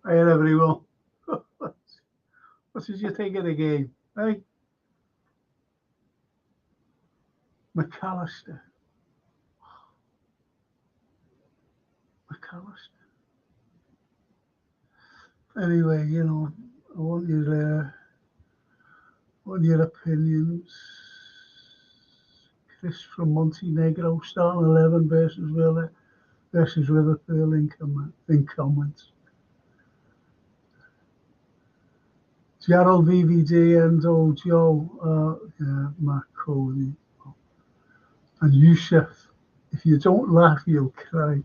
Hey everyone. What did you think of the game? Hey, McAllister. McAllister. Anyway, I want your opinions. Chris from Montenegro, starting 11 versus Liverpool in comments. Gerald VVD and old Joe, yeah, Matt Cody, and Yusuf. If you don't laugh, you'll cry.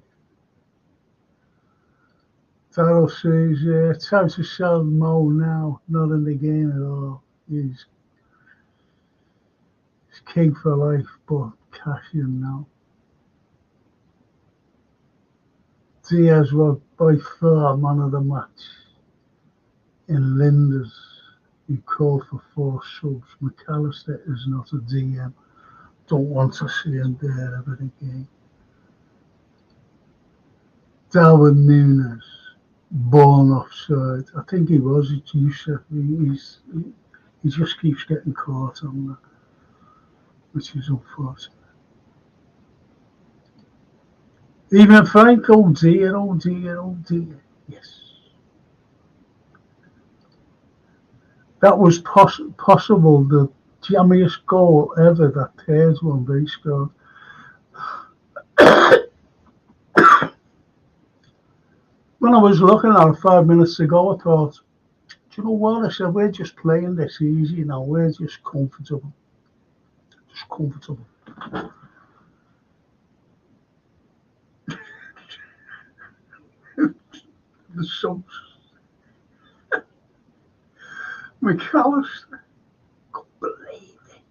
Darryl says, yeah, it's time to sell Mo now, not in the game at all. He's king for life, but cash in now. Diaz was by far man of the match. In Linders, he called for 4 subs. McAllister is not a DM. Don't want to see him there ever again. Darwin Núñez, born offside. I think he was. It's Yusuf. He just keeps getting caught on that, which is unfortunate. Even Frank, oh dear, oh dear, oh dear. Yes. That was possible, the jammiest goal ever, that third one they scored. When I was looking at it 5 minutes ago, I thought, do you know what? I said, we're just playing this easy now. We're just comfortable. Just comfortable. The subs. McAllister. Couldn't believe it.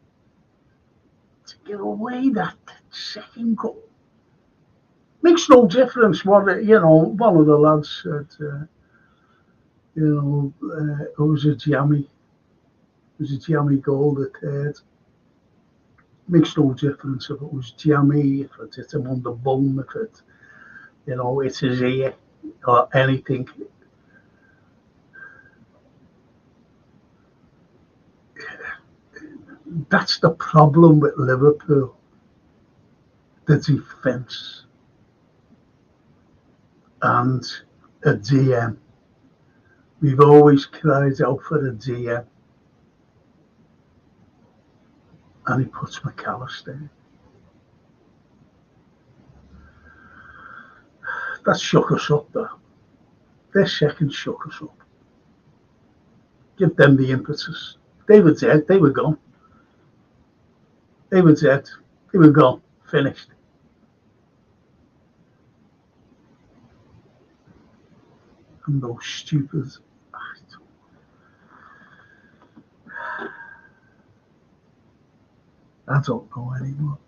To give away that second goal. Makes no difference what, one of the lads said, it was a jammy. It was a jammy goal, the third. Makes no difference if it was jammy, if it hit him on the bum, if it's his ear or anything. That's the problem with Liverpool. The defence and a DM. We've always cried out for a DM. And he puts McAllister. That shook us up, though. Their second shook us up. Give them the impetus. They were dead. They were gone. They were dead. They were gone. Finished. And those stupid. I don't know anymore.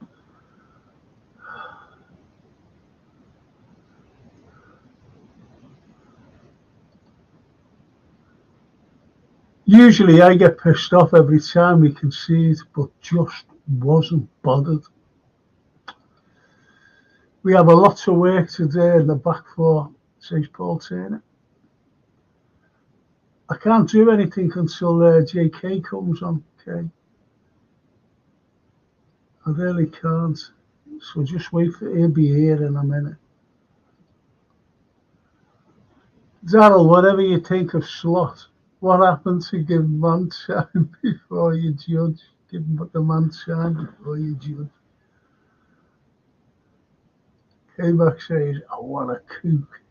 Usually I get pissed off every time we concede, but just wasn't bothered. We have a lot of work to do in the back four, says Paul Turner. I can't do anything until JK comes on, okay? I really can't. So just wait for he'll be here in a minute. Darryl, whatever you think of Slot, what happened to give man time before you judge? Give the man time before you judge. K-Mac says, I want a kook.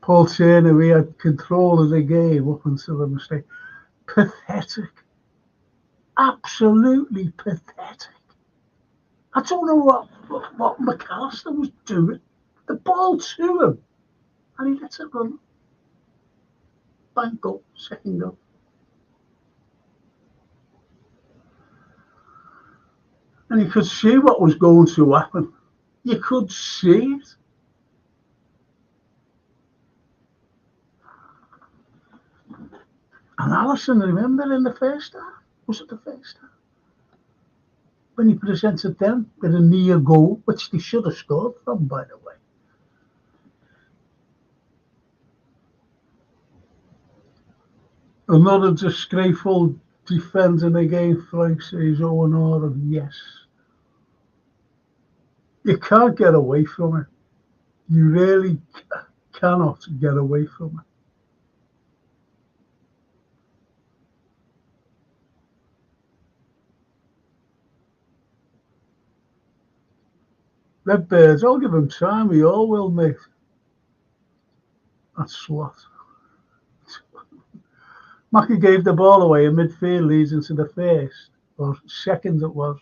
Paul Turner, we had control of the game up until the mistake. Pathetic. Absolutely pathetic. I don't know what McAllister was doing. The ball to him. And he lets it run. Bang goal, second goal. And you could see what was going to happen. You could see it. And Alisson, remember in the first half? Was it the first half? when he presented them with a near goal, which they should have scored from, by the way. Another disgraceful defending again, Frank says, Owen Oram, yes. You can't get away from it. You really cannot get away from it. Redbirds, I'll give him time, we all will, mate. That's slot. Mackie gave the ball away in midfield, leads into the first, or second it was.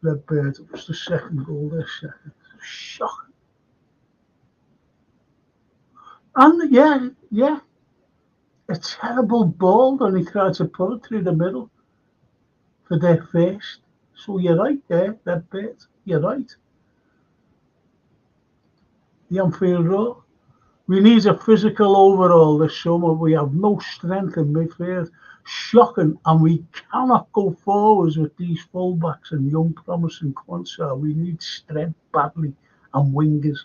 Redbird, it was the second goal this second. Shocking. And yeah, a terrible ball, and he tried to put it through the middle for their first. So you're right there, Redbird, you're right. The Anfield Road. We need a physical overhaul this summer. We have no strength in midfield. Shocking, and we cannot go forwards with these fullbacks and young promising quants. We need strength badly and wingers.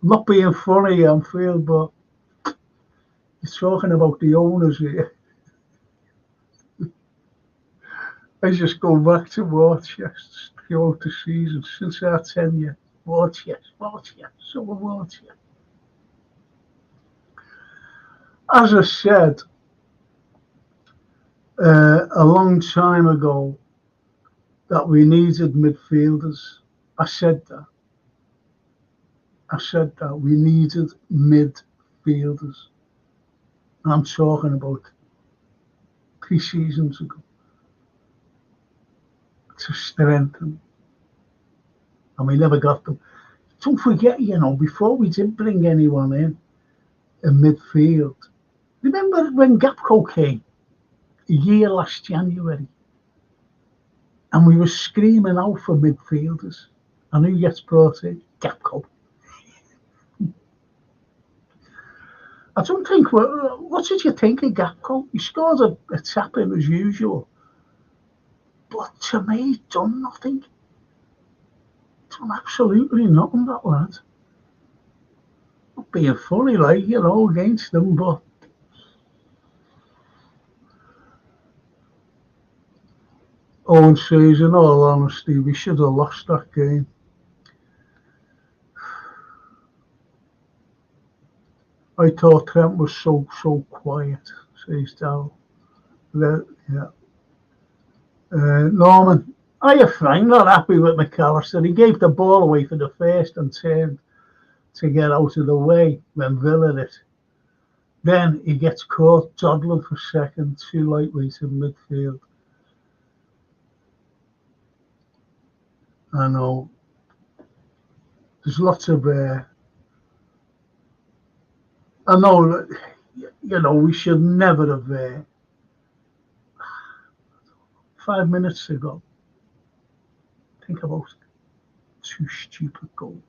Not being funny, Anfield, but you're talking about the owners here. I just go back to war chests throughout the season since our tenure. War chests, so war chests. As I said a long time ago that we needed midfielders. I said that we needed midfielders. And I'm talking about 3 seasons ago to strengthen. And we never got them. Don't forget, before we did bring anyone in midfield, remember when Gapco came a year last January and we were screaming out for midfielders, and who gets brought in? Gapco. I don't think, what did you think of Gapco? He scored a tap in as usual, but to me he's done nothing. Done absolutely nothing, that lad. Not being funny, against them, but Owen says, in all honesty, we should have lost that game. I thought Trent was so quiet, says Darryl. Yeah. Norman, Frank, not happy with McAllister. He gave the ball away for the first and turned to get out of the way when Villa hit. Then he gets caught toddling for second, 2 lightweights in midfield. I know. There's lots of I know, we should never have 5 minutes ago. Think about it. 2 stupid goals.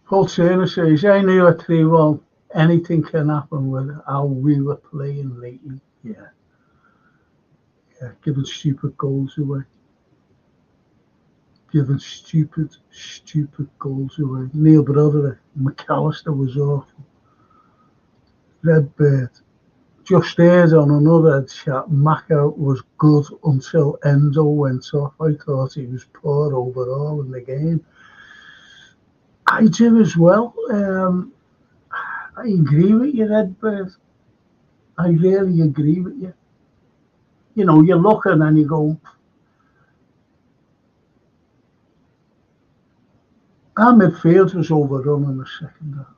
Paul Turner says, I knew at 3-1 anything can happen with how we were playing lately. Yeah, giving stupid goals away. Giving stupid goals away. Neil Broderick, McAllister was awful. Redbird. Just heard on another chat, Maka was good until Endo went off. I thought he was poor overall in the game. I do as well. I agree with you, Redbird. I really agree with you. You look and you go, our midfield was overrun in the second half.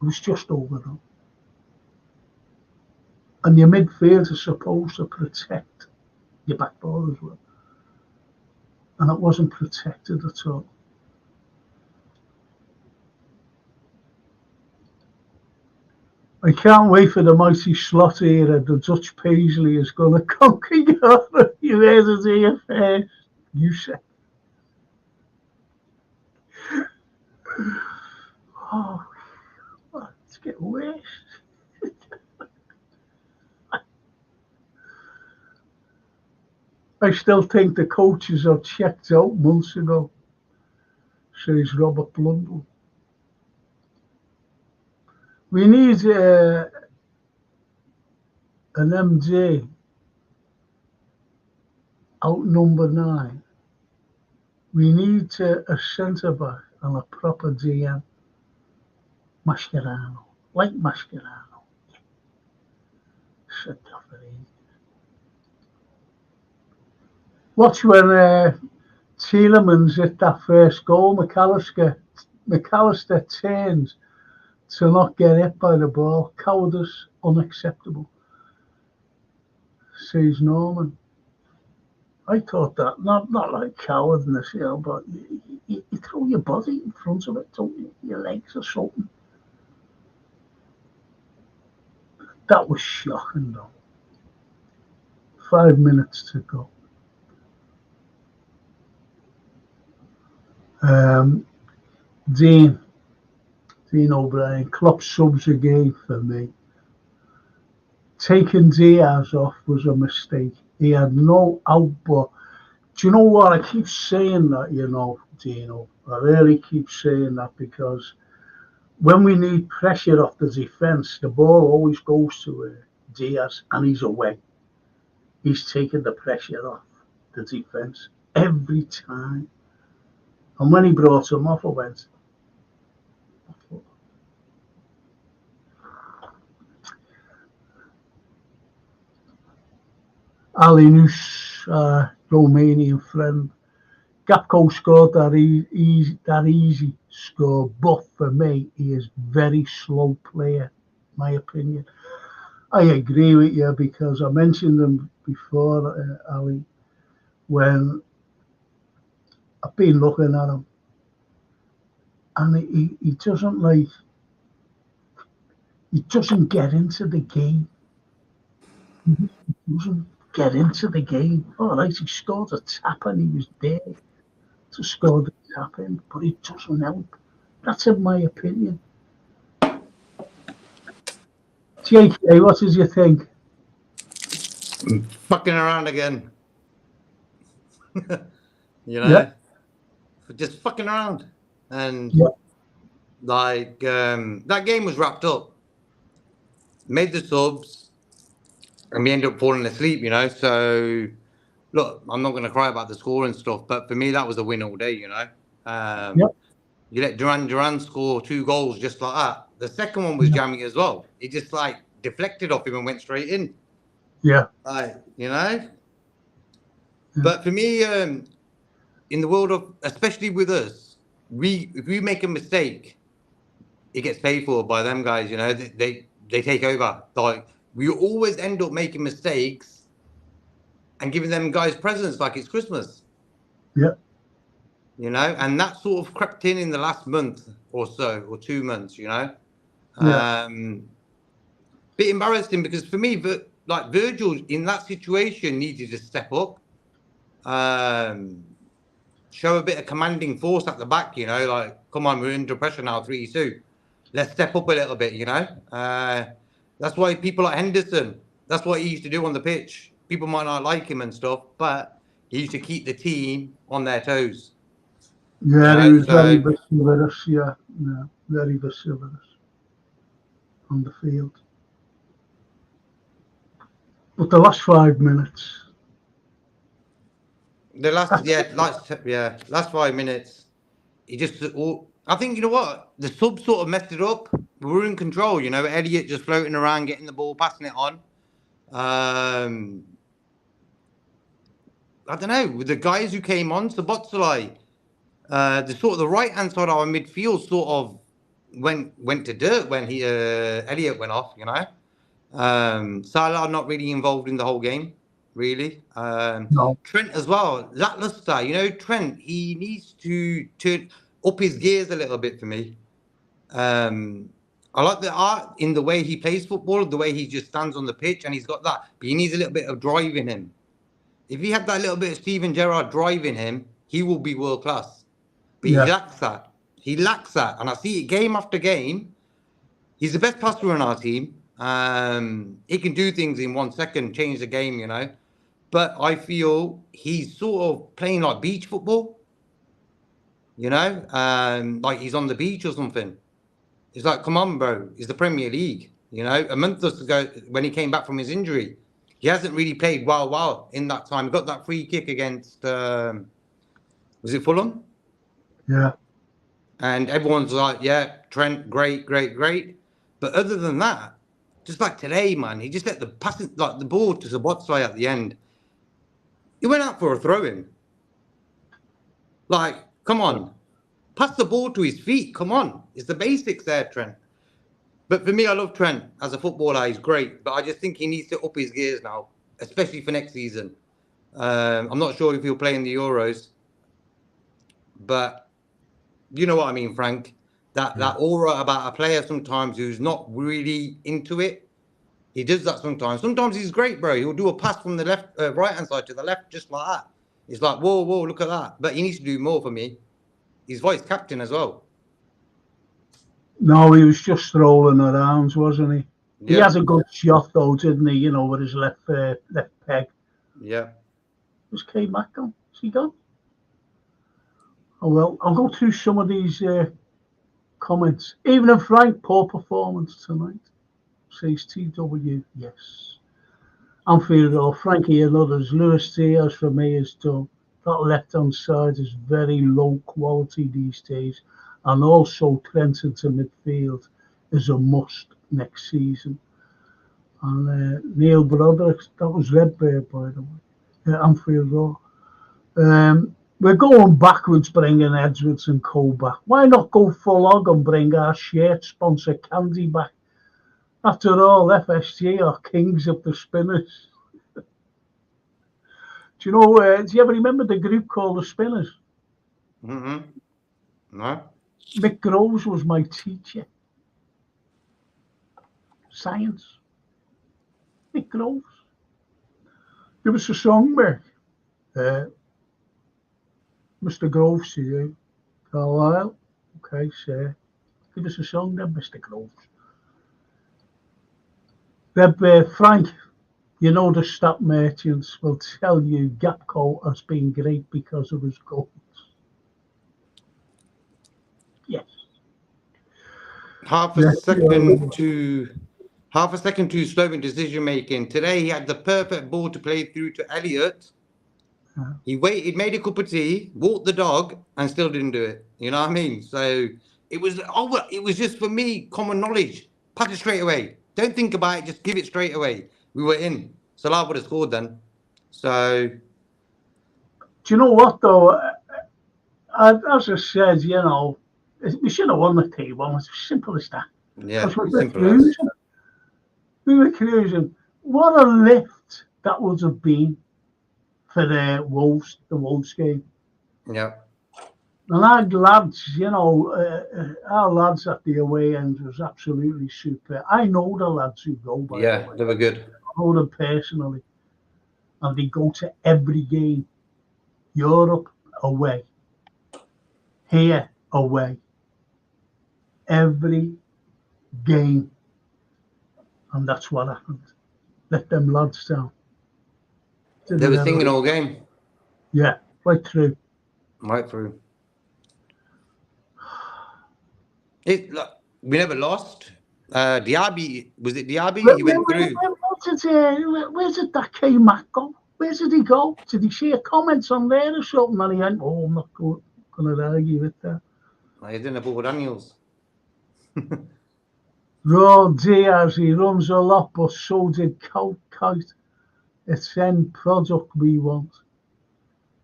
It was just overrun. And your midfield is supposed to protect your back four as well. And it wasn't protected at all. I can't wait for the mighty slot era. The Dutch Paisley is going to conquer Europe. You heard it here first. You said. Oh, let's get worse. I still think the coaches are checked out months ago, says Robert Blundell. We need an MD out number 9. We need a centre back and a proper DM. Mascherano. Like Mascherano. Said that for ages. Watch when Tielemans hit that first goal. McAllister turns to not get hit by the ball. Cowardice unacceptable, says Norman. I thought that, not like cowardness, but you throw your body in front of it, don't you? Your legs or something. That was shocking, though. 5 minutes to go. Dean O'Brien, Klopp subs again for me. Taking Diaz off was a mistake. He had no output. Do you know what? I keep saying that, Dino. I really keep saying that because when we need pressure off the defence, the ball always goes to Diaz and he's away. He's taking the pressure off the defence every time. And when he brought him off, I went, Alinus, Romanian friend. Gapco scored that easy score, but for me, he is very slow player, my opinion. I agree with you because I mentioned him before, Ali, when I've been looking at him, and he doesn't he doesn't get into the game. He doesn't get into the game. All right, he scored a tap and he was there to score the tap in, but it doesn't help. That's in my opinion. JK, what did you think? Fucking around again. Yeah. Just fucking around. And Yeah. that game was wrapped up. Made the subs, and we ended up falling asleep, So, look, I'm not going to cry about the score and stuff, but for me, that was a win all day, Yeah. You let Duran score 2 goals just like that. The second one was jamming as well. It just deflected off him and went straight in. Yeah. But for me, in the world of, especially with us, if we make a mistake, it gets paid for by them guys. They take over. We always end up making mistakes and giving them guys presents like it's Christmas. Yeah. And that sort of crept in the last month or so, or 2 months. Yeah. Bit embarrassing because for me, Virgil in that situation needed to step up. Show a bit of commanding force at the back, come on, we're under pressure now, 3-2. Let's step up a little bit, That's why people like Henderson, that's what he used to do on the pitch. People might not like him and stuff, but he used to keep the team on their toes. Yeah, he was very vociferous, very vociferous on the field. But the last 5 minutes. Last 5 minutes. He just, I think, you know what? The sub sort of messed it up. We were in control, Elliott just floating around, getting the ball, passing it on. I don't know, with the guys who came on, Sabotsalai, the right hand side of our midfield sort of went to dirt when Elliott went off, Salah not really involved in the whole game, really. No. Trent as well, lackluster. Trent, he needs to turn up his gears a little bit for me. I like the art in the way he plays football, the way he just stands on the pitch, and he's got that. But he needs a little bit of drive in him. If he had that little bit of Steven Gerrard drive in him, he will be world class. But he lacks that. He lacks that, and I see it game after game. He's the best passer on our team. He can do things in 1 second, change the game, you know. But I feel he's sort of playing like beach football, you know, like he's on the beach or something. It's like, come on, bro. It's the Premier League, you know. A month ago, when he came back from his injury, he hasn't really played well in that time. He got that free kick against, was it Fulham? Yeah. And everyone's like, yeah, Trent, great. But other than that, just like today, man, he just let the passing, like the ball to Szoboszlai at the end. He went out for a throw-in. Like, come on. Pass the ball to his feet. Come on. It's the basics there, Trent. But for me, I love Trent as a footballer. He's great. But I just think he needs to up his gears now, especially for next season. I'm not sure if he'll play in the Euros. But you know what I mean, Frank. That aura about a player sometimes who's not really into it. He does that sometimes. Sometimes he's great, bro. He'll do a pass from the left, right-hand side to the left, just like that. It's like, whoa, look at that. But he needs to do more for me. He's vice captain as well. No, he was just strolling around, wasn't he? Yeah. He has a good shot, though, didn't he? You know, with his left peg. Yeah. Was K-Mac gone? Is he gone? Oh, well, I'll go through some of these comments. Even if Frank, poor performance tonight. Says TW, yes. Anfield or Frankie and others. Luis Diaz for me is done. That left-hand side is very low quality these days. And also Trent into midfield is a must next season. And Neil Broderick, that was Redbird, by the way. Anfield Road. We're going backwards bringing Edwards and Cole back. Why not go full hog and bring our shirt sponsor Candy back? After all, FSG are kings of the spinners. Do you know, do you ever remember the group called the Spinners? No. Mick Groves was my teacher. Science. Mick Groves. Give us a song, Mick. Mr. Groves to you. Carlyle. Okay, sir. Give us a song then, Mr. Groves. Frank, you know the stat merchants will tell you Gapco has been great because of his goals. Yes. Half a second too slow in decision making. Today he had the perfect ball to play through to Elliott. He waited, made a cup of tea, walked the dog, and still didn't do it. You know what I mean? So it was just for me common knowledge. Pass it straight away. Don't think about it. Just give it straight away. We were in. Salah would have scored then. So. Do you know what though? As I said, you know, we should have won the T1. It's as simple as that. Yeah, simple as. We were cruising. What a lift that would have been for the Wolves game. Yeah. And our lads, you know, our lads at the away end was absolutely super. I know the lads who go, by the way. They were good. I know them personally. And they go to every game. Europe, away. Here, away. Every game. And that's what happened. Let them lads down. They were singing all game. Yeah, right through. Right through. We never lost. Diaby, was it Diaby? He went through. Where did that K-Mac go? Where did he go? Did he share comments on there or something? And he went, oh, I'm not going to argue with that. He didn't have Daniels. Raw Diaz, he runs a lot, but so did Kite. It's end product we want,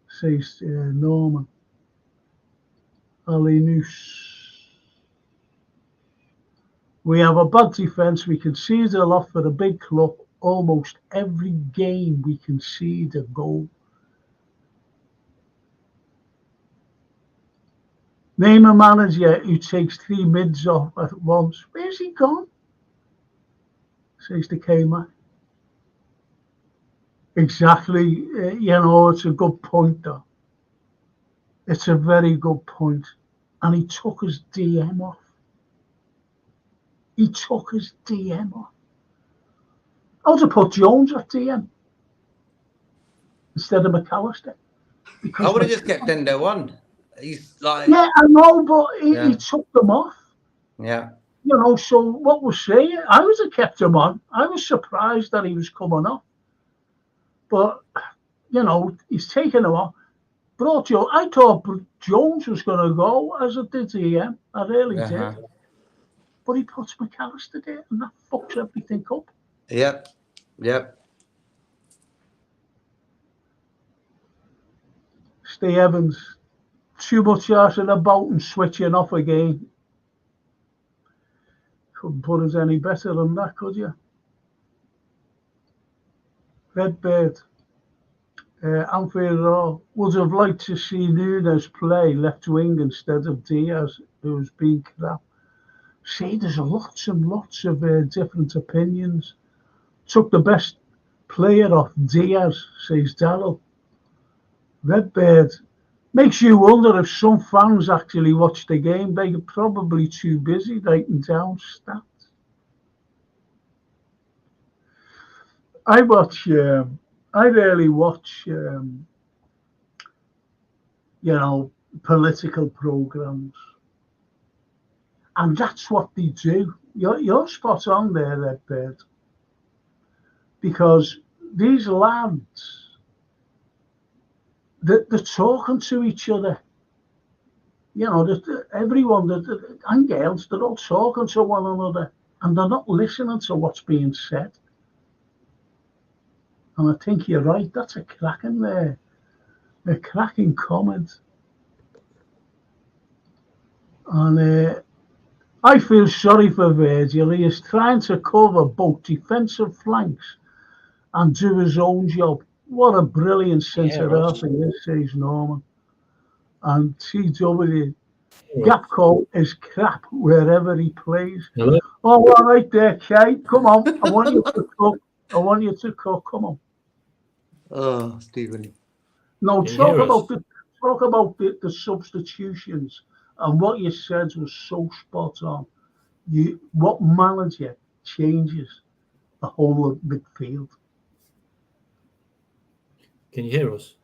says Norman. Ali Noose. We have a bad defence. We concede a lot for a big club. Almost every game we concede a goal. Name a manager who takes 3 mids off at once. Where's he gone? Says the K-Man. Exactly. You know, it's a good point, though. It's a very good point. and he took his DM off. He took his DM off. I would have put Jones at DM instead of McAllister. I would have just kept Endo on. He's like, yeah, I know, but he took them off. Yeah. You know, so what we're saying, I would have kept him on. I was surprised that he was coming off. But, you know, he's taken him off. Brought Jones. I thought Jones was going to go as it did DM. I really did. But he puts McAllister there, and that fucks everything up. Yep. Steve Evans, too much arsing about and switching off again. Couldn't put us any better than that, could you? Redbird, Anfield Road, would have liked to see Nunes play left wing instead of Diaz, who's been crap. See, there's lots and lots of different opinions. Took the best player off Diaz, says Darryl. Redbird, makes you wonder if some fans actually watch the game. They're probably too busy writing down stats. I rarely watch, you know, political programs. And that's what they do. You're spot on there, Redbird. Because these lads, they're talking to each other. You know, everyone, and girls, they're all talking to one another. And they're not listening to what's being said. And I think you're right. That's a cracking comment. And I feel sorry for Virgil. He is trying to cover both defensive flanks and do his own job. What a brilliant centre-half he is, says Norman. And TW, Gapco is crap wherever he plays. Hello? Oh, all right there, Kate. Come on. I want you to cook. Come on. Oh, Stephen. No, talk about the substitutions, and what you said was so spot on. What manager changes the whole of midfield? Can you hear us?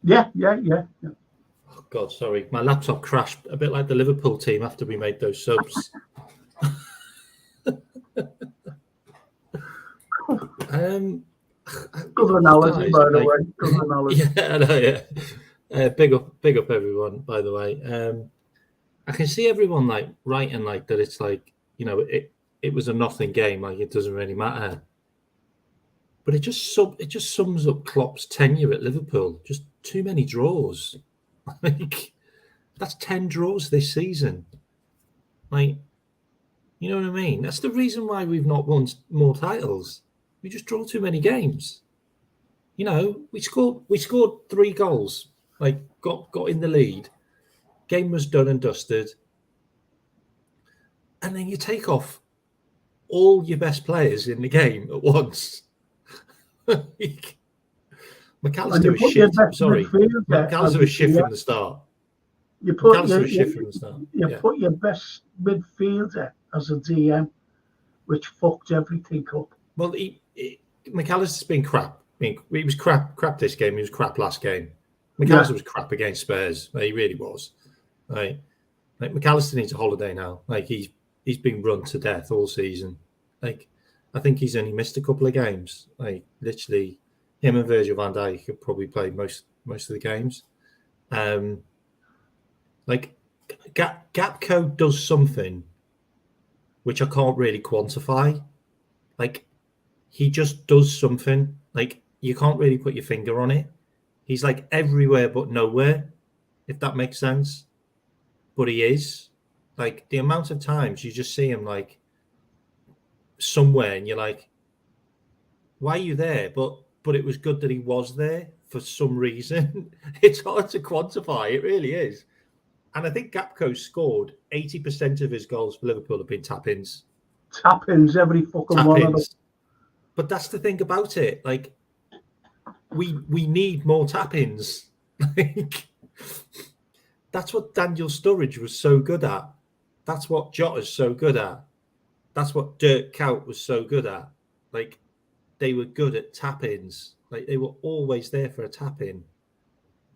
Yeah. Oh God, sorry, my laptop crashed a bit like the Liverpool team after we made those subs. Good analogy, by the way. Good analogy. Yeah, I know, yeah. Big up, everyone. By the way, I can see everyone like writing like that. It's like, you know, it was a nothing game. Like it doesn't really matter. But it just sums up Klopp's tenure at Liverpool. Just too many draws. Like that's 10 draws this season. Like, you know what I mean? That's the reason why we've not won more titles. We just draw too many games. You know, we scored 3 goals, like got in the lead. Game was done and dusted. And then you take off all your best players in the game at once. McAllister was shit. Sorry. McAllister was shit from the start. You put your best midfielder as a DM, which fucked everything up. Well, McAllister's been crap. I mean, he was crap this game. He was crap last game. McAllister was crap against Spurs. He really was. Right? Like McAllister needs a holiday now. Like he's been run to death all season. Like I think he's only missed a couple of games. Like literally, him and Virgil van Dijk could probably play most of the games. Like Gapco does something which I can't really quantify. Like he just does something. Like you can't really put your finger on it. He's like everywhere but nowhere, if that makes sense. But he is. Like the amount of times you just see him like somewhere and you're like, why are you there? But it was good that he was there for some reason. It's hard to quantify. It really is. And I think Gapco scored 80% of his goals for Liverpool have been tap-ins. Tap-ins, every fucking one of them. But that's the thing about it. Like, we need more tap-ins. Like, That's what Daniel Sturridge was so good at. That's what Jota's so good at. That's what Dirk Kuyt was so good at. Like, they were good at tap-ins. Like, they were always there for a tap-in.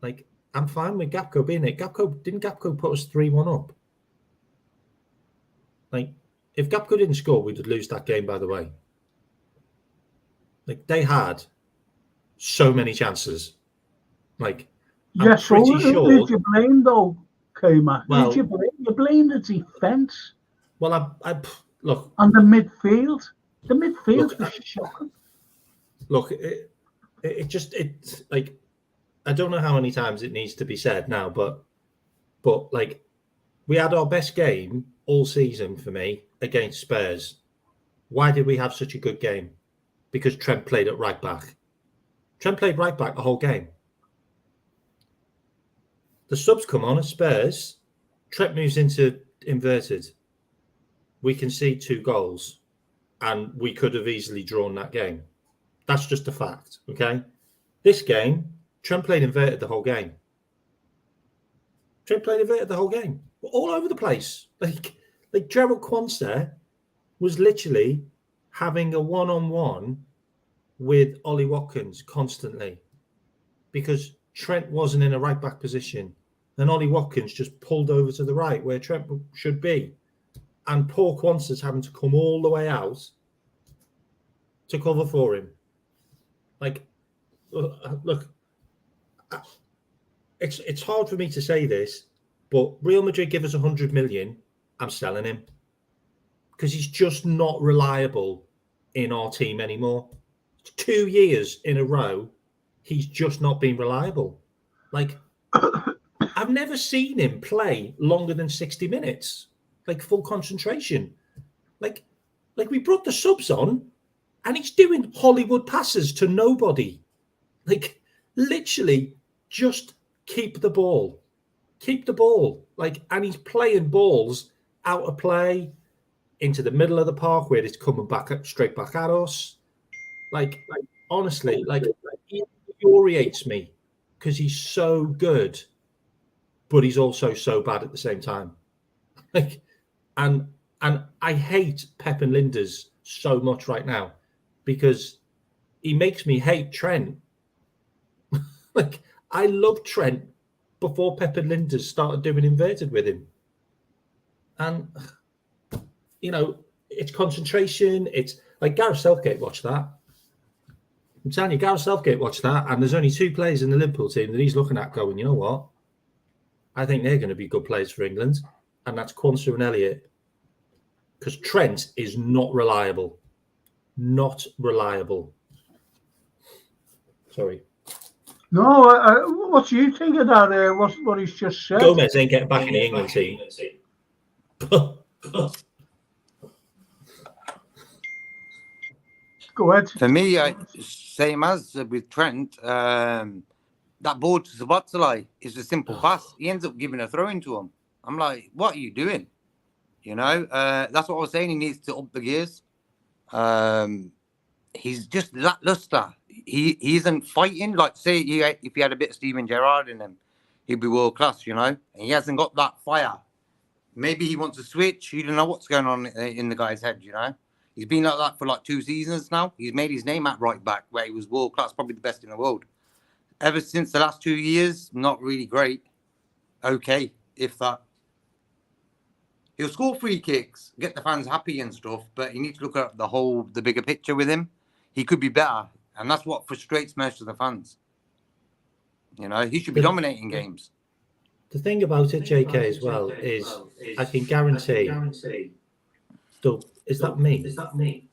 Like, I'm fine with Gakpo being it. Didn't Gakpo put us 3-1 up? Like, if Gakpo didn't score, we'd lose that game, by the way. Like, they had so many chances. Like, I'm pretty sure. Who did you blame, though, K-Mac? Well, Who did you blame? You blamed the defence. Well, I look. And the midfield. The midfield was shocking. Look, it like, I don't know how many times it needs to be said now, but like, we had our best game all season for me against Spurs. Why did we have such a good game? Because Trent played at right back. Trent played right back the whole game. The subs come on at Spurs. Trent moves into inverted. We concede 2 goals, and we could have easily drawn that game. That's just a fact, okay? This game, Trent played inverted the whole game. Trent played inverted the whole game. We're all over the place. Like Gerald Quansah was literally having a one-on-one with Ollie Watkins constantly because Trent wasn't in a right-back position. And Ollie Watkins just pulled over to the right where Trent should be. And poor Quansah's having to come all the way out to cover for him. Like, look, it's hard for me to say this, but Real Madrid give us 100 million, I'm selling him. Because he's just not reliable in our team anymore. 2 years in a row, he's just not been reliable. Like, I've never seen him play longer than 60 minutes. Like, full concentration. Like we brought the subs on and he's doing Hollywood passes to nobody. Like, literally, just keep the ball. Keep the ball. Like, and he's playing balls out of play into the middle of the park where it's coming back straight back at us. Like honestly, like, he infuriates me because he's so good, but he's also so bad at the same time. Like, and I hate Pep and Linders so much right now because he makes me hate Trent. Like, I loved Trent before Pep and Linders started doing inverted with him. And, you know, it's concentration. It's like Gareth Southgate watched that. I'm telling you, Gareth Southgate watched that, and there's only 2 players in the Liverpool team that he's looking at going, you know what? I think they're going to be good players for England, and that's Quansah and Elliott. Because Trent is not reliable. Not reliable. Sorry. No, what do you think of that? What he's just said? Gomez ain't getting back in the England team. Go ahead. For me, same as with Trent, that ball to Szoboszlai is a simple pass. He ends up giving a throw into him. I'm like, what are you doing? You know, that's what I was saying. He needs to up the gears. He's just lackluster. He isn't fighting. Like, say, if he had a bit of Steven Gerrard in him, he'd be world class, you know? And he hasn't got that fire. Maybe he wants to switch. You don't know what's going on in the guy's head, you know? He's been like that for like 2 seasons now. He's made his name at right back where he was world class, probably the best in the world. Ever since the last 2 years, not really great. Okay, if that. He'll score free kicks, get the fans happy and stuff, but you need to look at the bigger picture with him. He could be better, and that's what frustrates most of the fans. You know, he should be dominating games. The thing about it, JK, as well, is I can guarantee. Is that me?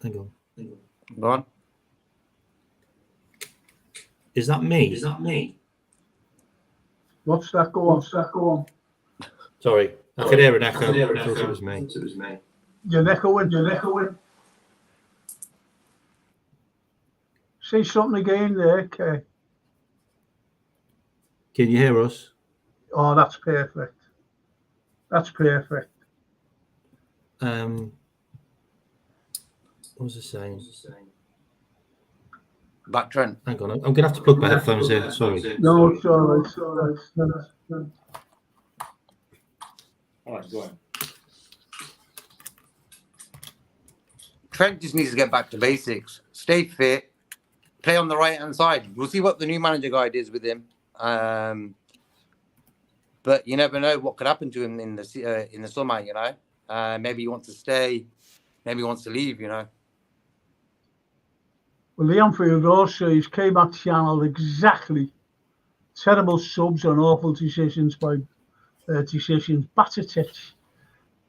Hang on. Go on. Is that me? What's that? Go on. Sorry, I could hear an echo. I thought it was me. You're echoing. Say something again there, Kay. Can you hear us? Oh, that's perfect. What was I saying? About Trent. Hang on, I'm going to have to plug my headphones in. Sorry. No, it's all right. All right, go on. Trent just needs to get back to basics. Stay fit. Play on the right-hand side. We'll see what the new manager guy does with him. But you never know what could happen to him in the summer, you know. Maybe he wants to stay. Maybe he wants to leave, you know. Well, the Anfield also is K-Mac channel exactly. Terrible subs and awful decisions by Batic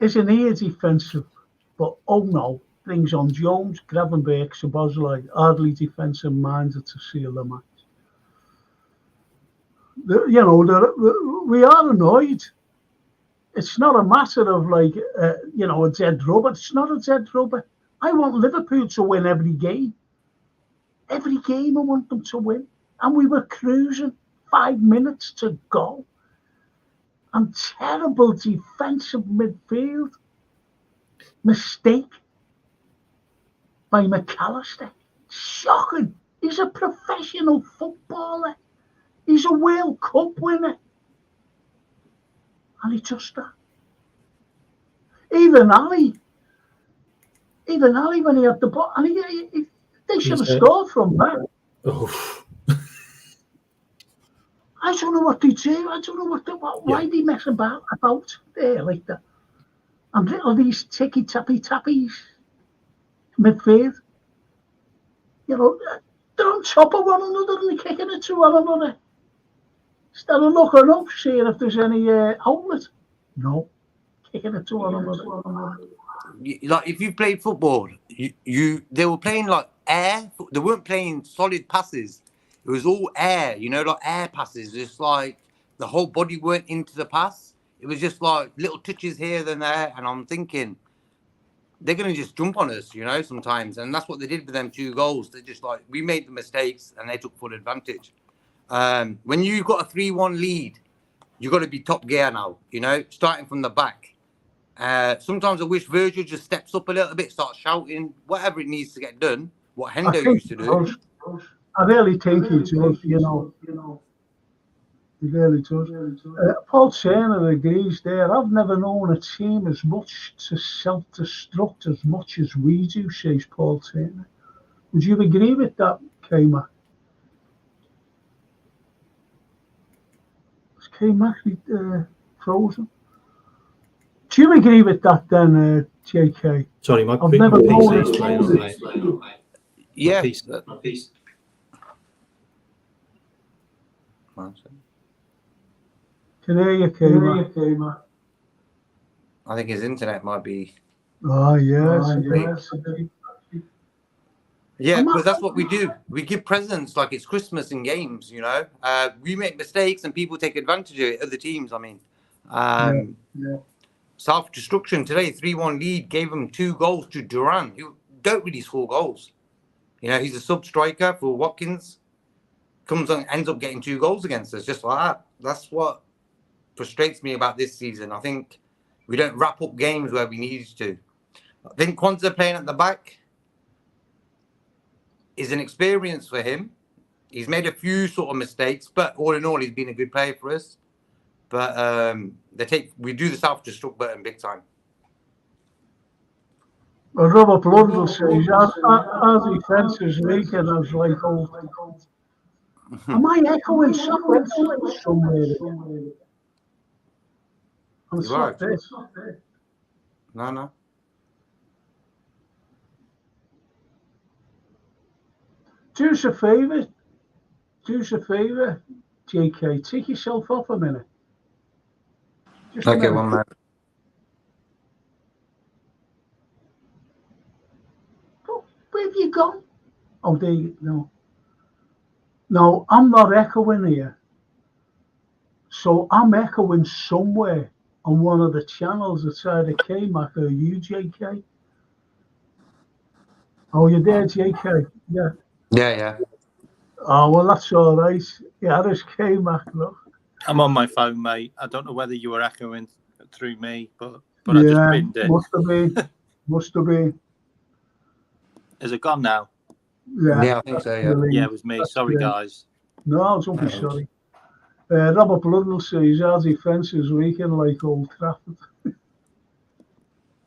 isn't here defensive, but oh no, brings on Jones, Gravenberg, Szoboszlai, hardly defensive minded to seal the match. We are annoyed. It's not a matter of a dead rubber. It's not a dead rubber. I want Liverpool to win every game. Every game I want them to win. And we were cruising, 5 minutes to go. And terrible defensive midfield. Mistake by McAllister. Shocking. He's a professional footballer. He's a World Cup winner. And he does that. Even Ali when he had the ball, and they should have scored from that. Oh. I don't know what they do. I don't know why they mess about there like that. And little these tappies midfield. You know, they're on top of one another and they're kicking it to one another. Instead of looking up, seeing if there's any outlet. No, kicking it to one another. Like if you played football, they were playing like air. They weren't playing solid passes. It was all air, you know, like air passes. Just like the whole body weren't into the pass. It was just like little touches here and there. And I'm thinking they're going to just jump on us, you know, sometimes. And that's what they did with them 2 goals. They just like, we made the mistakes and they took full advantage. When you got a 3-1 lead, you got to be top gear now, you know, starting from the back. Sometimes I wish Virgil just steps up a little bit, starts shouting, whatever it needs to get done, what Hendo used to do. I really think he does, you know. He really does. Paul Turner agrees there. I've never known a team as much to self-destruct as much as we do, says Paul Turner. Would you agree with that, K-Mac? Is K-Mac frozen? Do you agree with that then, JK? Sorry, my PC's playing. Yeah. Can hear you, K-Mac. I think his internet might be. Oh, yes. Yeah, but that's what we do. We give presents like it's Christmas in games, you know. We make mistakes and people take advantage of it, other teams, I mean. Self-destruction today, 3-1 lead, gave them 2 goals to Duran, who don't really score goals. You know, he's a sub-striker for Watkins. Comes on, ends up getting 2 goals against us, just like that. That's what frustrates me about this season. I think we don't wrap up games where we needed to. I think Kwanzaa playing at the back is an experience for him. He's made a few sort of mistakes, but all in all, he's been a good player for us. But we do the self-destruct button big time. Well, Robert Blundell says, our defence is leaking as like old. Am I echoing somewhere? I'm sorry. No. Do us a favour, JK. Take yourself off a minute. Just okay, 1 minute. Where have you gone? Oh, there you go. No, I'm not echoing here. So I'm echoing somewhere on one of the channels that's either K-Mac or you, JK. Oh, you're there, JK? Yeah. Yeah. Oh, well, that's all right. Yeah, there's K-Mac, look. I'm on my phone, mate. I don't know whether you were echoing through me, but yeah, I just pinned it. Must have been. Is it gone now? Yeah, I think so. Yeah. Yeah, it was me. Sorry, guys. No, don't be sorry. Robert Blood will say his our defence is weakened like Old Trafford.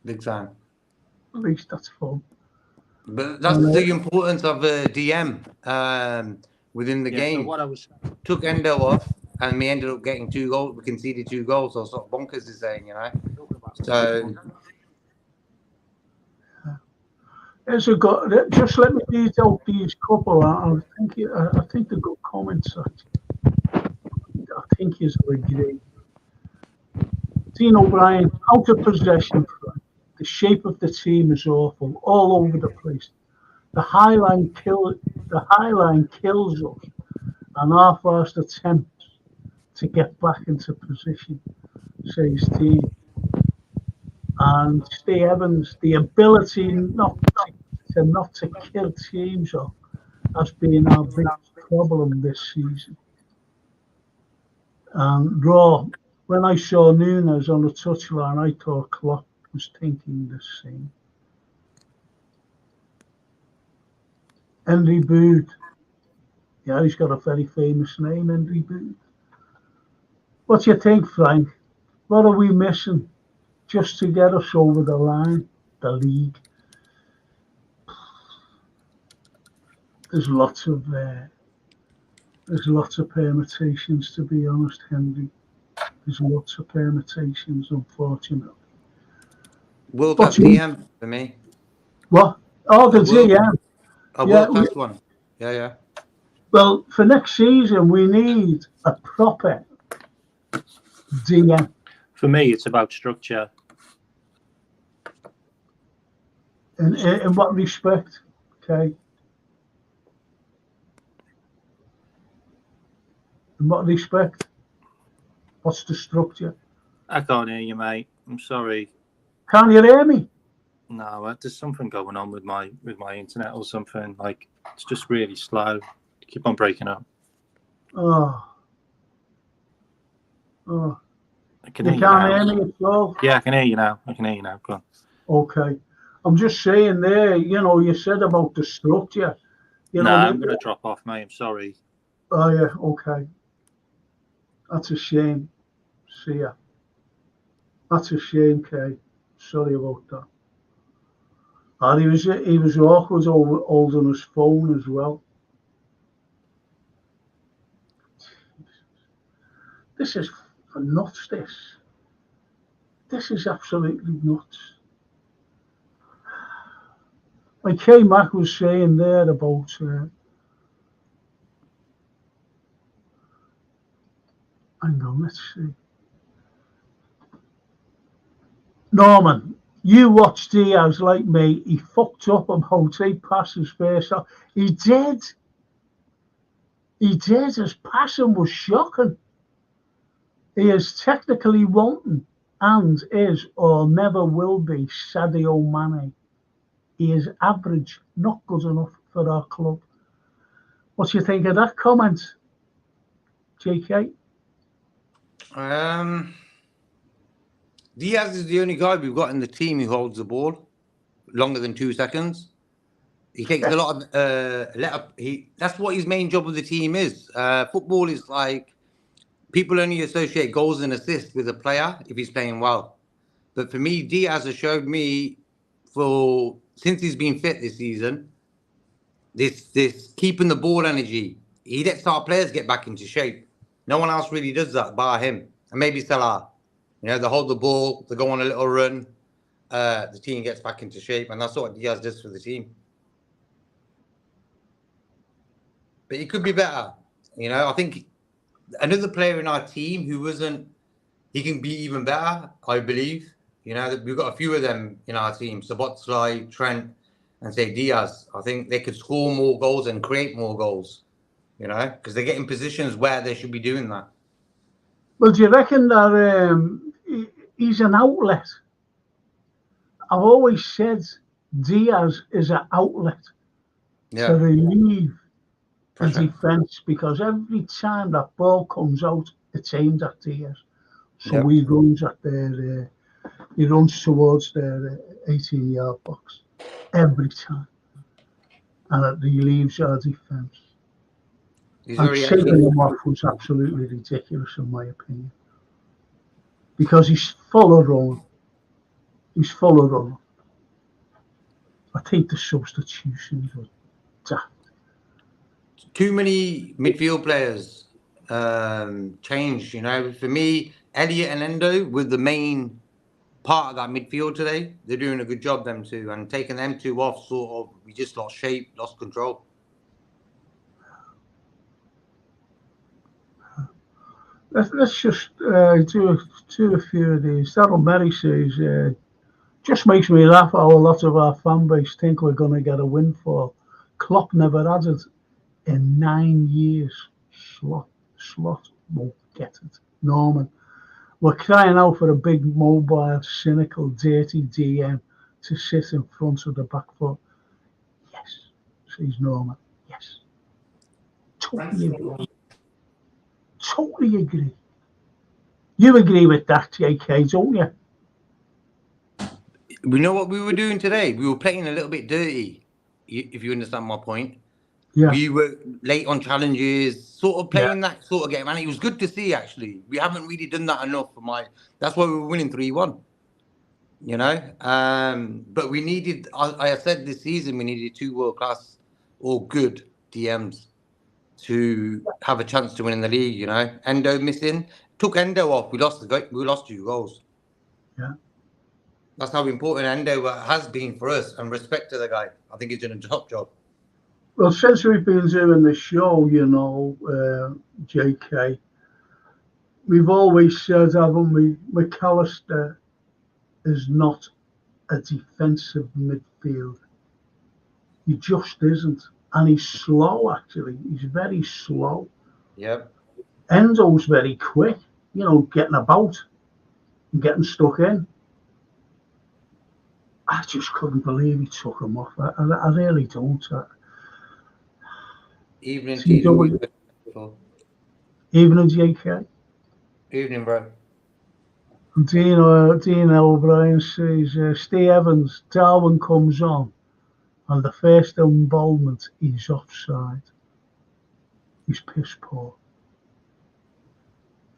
Big time. At least that's fun. But that's the importance of a DM within the game. So what I was Took Endo off, and we ended up getting 2 goals. We conceded 2 goals. So sort of bonkers is saying, you know. So It's a good. Just let me read out these couple. I think the good comments. I think he's agree. Dean O'Brien, out of possession. The shape of the team is awful, all over the place. The high line kills us, and our first attempt to get back into position, says Dean. And Steve Evans, the ability not to kill teams off has been our biggest problem this season. And Raw, when I saw Nunes on the touchline, I thought Klopp was thinking the same. Henry Bood. Yeah, he's got a very famous name, Henry Bood. What do you think, Frank? What are we missing just to get us over the line, the league? There's lots of permutations, to be honest, Henry. There's lots of permutations, unfortunately. World Cup DM for me. What? Oh, the GM. A world class one. Yeah. Well, for next season, we need a proper DM. For me, it's about structure. In what respect? Okay. In what respect? What's the structure? I can't hear you, mate. I'm sorry. Can you hear me? No, there's something going on with my internet or something. Like, it's just really slow. Keep on breaking up. Oh. I can You hear you can't now. hear me at all? Yeah, I can hear you now. Go on. Okay. I'm just saying there, you said about the structure. I'm going to drop off, mate. I'm sorry. Oh, yeah, okay. That's a shame. See ya. That's a shame, Kay. Sorry about that. And he was awkward holding his phone as well. This is for nuts, this. This is absolutely nuts. Like K Mac was saying there about hang on, let's see. Norman, you watched Diaz like me. He fucked up on how 8 passes first off. He did. His passing was shocking. He is technically wanting and is or never will be Sadio Mane. He is average, not good enough for our club. What do you think of that comment, JK? Diaz is the only guy we've got in the team who holds the ball longer than 2 seconds. He takes a lot of that's what his main job of the team is. Football is like people only associate goals and assists with a player if he's playing well. But for me, Diaz has showed me since he's been fit this season, this keeping the ball energy. He lets our players get back into shape. No one else really does that bar him. And maybe Salah. They hold the ball, they go on a little run, the team gets back into shape, and that's what Diaz does for the team. But he could be better. I think another player in our team he can be even better, I believe. We've got a few of them in our team, Szoboszlai, Trent, and say Diaz. I think they could score more goals and create more goals, because they get in positions where they should be doing that. Well, do you reckon that he's an outlet? I've always said Diaz is an outlet to relieve the defence, because every time that ball comes out, it's aimed at Diaz. So he runs he runs towards their 18-yard box every time. and it relieves our defence. He's And very taking actually. him off was absolutely ridiculous, in my opinion, because he's full of run. He's full of run. I think the substitutions were daft. Too many midfield players changed. You know, for me, Elliot and Endo were the main part of that midfield today. They're doing a good job, them two, and taking them two off, sort of, we just lost shape, lost control. Let's just do a few of these. Daryl Merry says, just makes me laugh how a lot of our fan base think we're going to get a windfall. Klopp never had it in 9 years. Slot won't get it. Norman, we're crying out for a big, mobile, cynical, dirty DM to sit in front of the back foot. Yes, says Norman. Yes. Totally agree. Totally agree. You agree with that, JK, don't you? We know what we were doing today. We were playing a little bit dirty, if you understand my point. Yeah. We were late on challenges, sort of playing Yeah. that sort of game, and it was good to see. Actually, we haven't really done that enough for my. That's why we were winning 3-1. You know, but we needed. I said this season we needed 2 world-class or good DMs to have a chance to win in the league. You know, Endo missing, took Endo off. We lost 2 goals. Yeah. That's how important Endo has been for us, and respect to the guy. I think he's done a top job. Well, since we've been doing the show, you know, JK, we've always said, haven't we, McAllister is not a defensive midfield. He just isn't. And he's slow, actually. He's very slow. Yep. Endo's very quick, you know, getting about and getting stuck in. I just couldn't believe he took him off. I really don't. Evening, Even in JK. Evening, bro. Dean O'Brien says, Steve Evans, Darwin comes on, and the first involvement, he's offside. He's piss poor.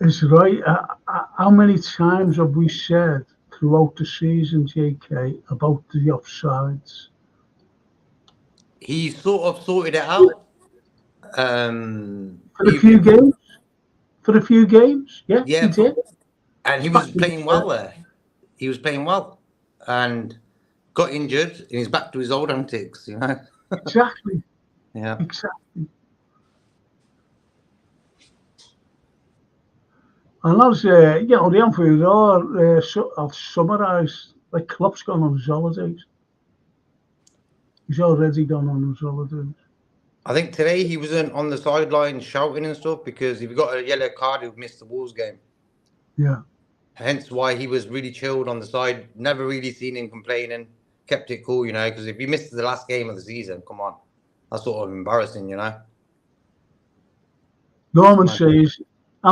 It's right. How many times have we said throughout the season, JK, about the offsides? He sort of sorted it out. For a few games? For a few games? Yeah, he did. And he was playing well there. He was playing well. And got injured, and he's back to his old antics, you know? Exactly. Yeah. Exactly. And as you know, the Anfield I'll summarise, like Klopp's gone on his holidays. He's already gone on his holidays. I think today he wasn't on the sideline shouting and stuff, because if he got a yellow card, he would miss the Wolves game. Yeah. Hence why he was really chilled on the side. Never really seen him complaining. Kept it cool, you know, because if he missed the last game of the season, come on. That's sort of embarrassing, you know. Norman says, I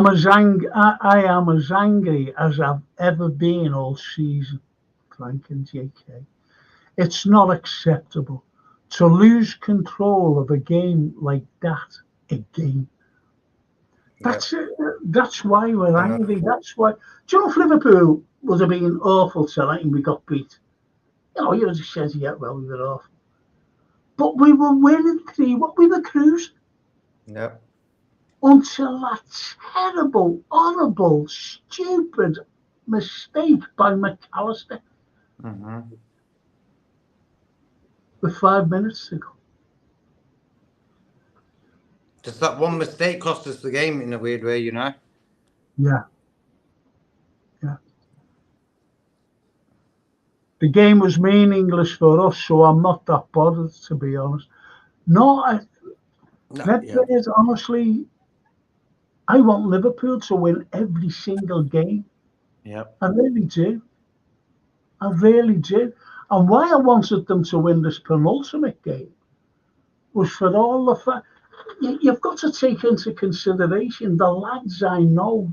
am as angry as I've ever been all season. Frank and JK. It's not acceptable to lose control of a game like that again. That's it. That's why we're angry. That's why. Do you know if Liverpool would have been awful tonight and we got beat? You know, you would have said, yeah, well, we were awful. But we were winning 3-1. We were cruising. Yeah. Until that terrible, horrible, stupid mistake by McAllister. Mm-hmm. With 5 minutes to go. Just that one mistake cost us the game in a weird way, you know? Yeah. Yeah. The game was meaningless for us, so I'm not that bothered, to be honest. Honestly, I want Liverpool to win every single game. Yep. I really do. I really do. And why I wanted them to win this penultimate game was for all the fact you've got to take into consideration the lads I know,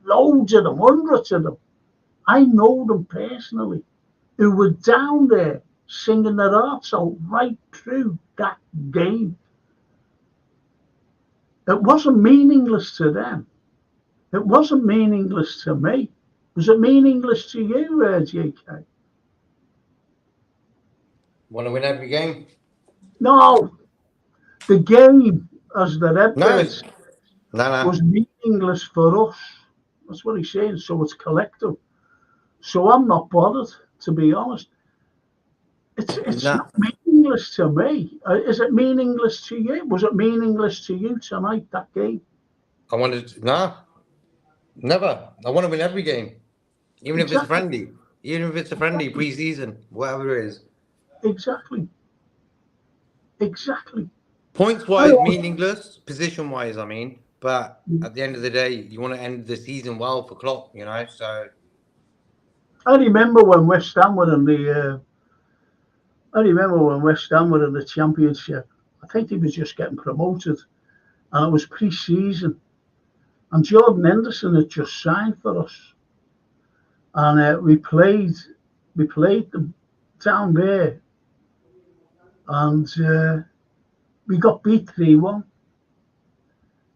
loads of them, hundreds of them. I know them personally, who were down there singing their hearts out right through that game. It wasn't meaningless to them. It wasn't meaningless to me. Was it meaningless to you, JK? Want to win every game? No. The game, as the No. Redbirds, No. was meaningless for us. That's what he's saying. So it's collective. So I'm not bothered, to be honest. It's Nah. not meaningless to me. Is it meaningless to you? Was it meaningless to you tonight, that game? I wanted to, never. I want to win every game, even if it's friendly, pre-season, whatever it is. Exactly. Points-wise, meaningless. Position-wise, I mean. But at the end of the day, you want to end the season well for Klopp, you know. So I remember when West Ham were in the. Championship. I think he was just getting promoted, and it was pre-season. And Jordan Henderson had just signed for us, and we played them down there, and we got beat 3-1.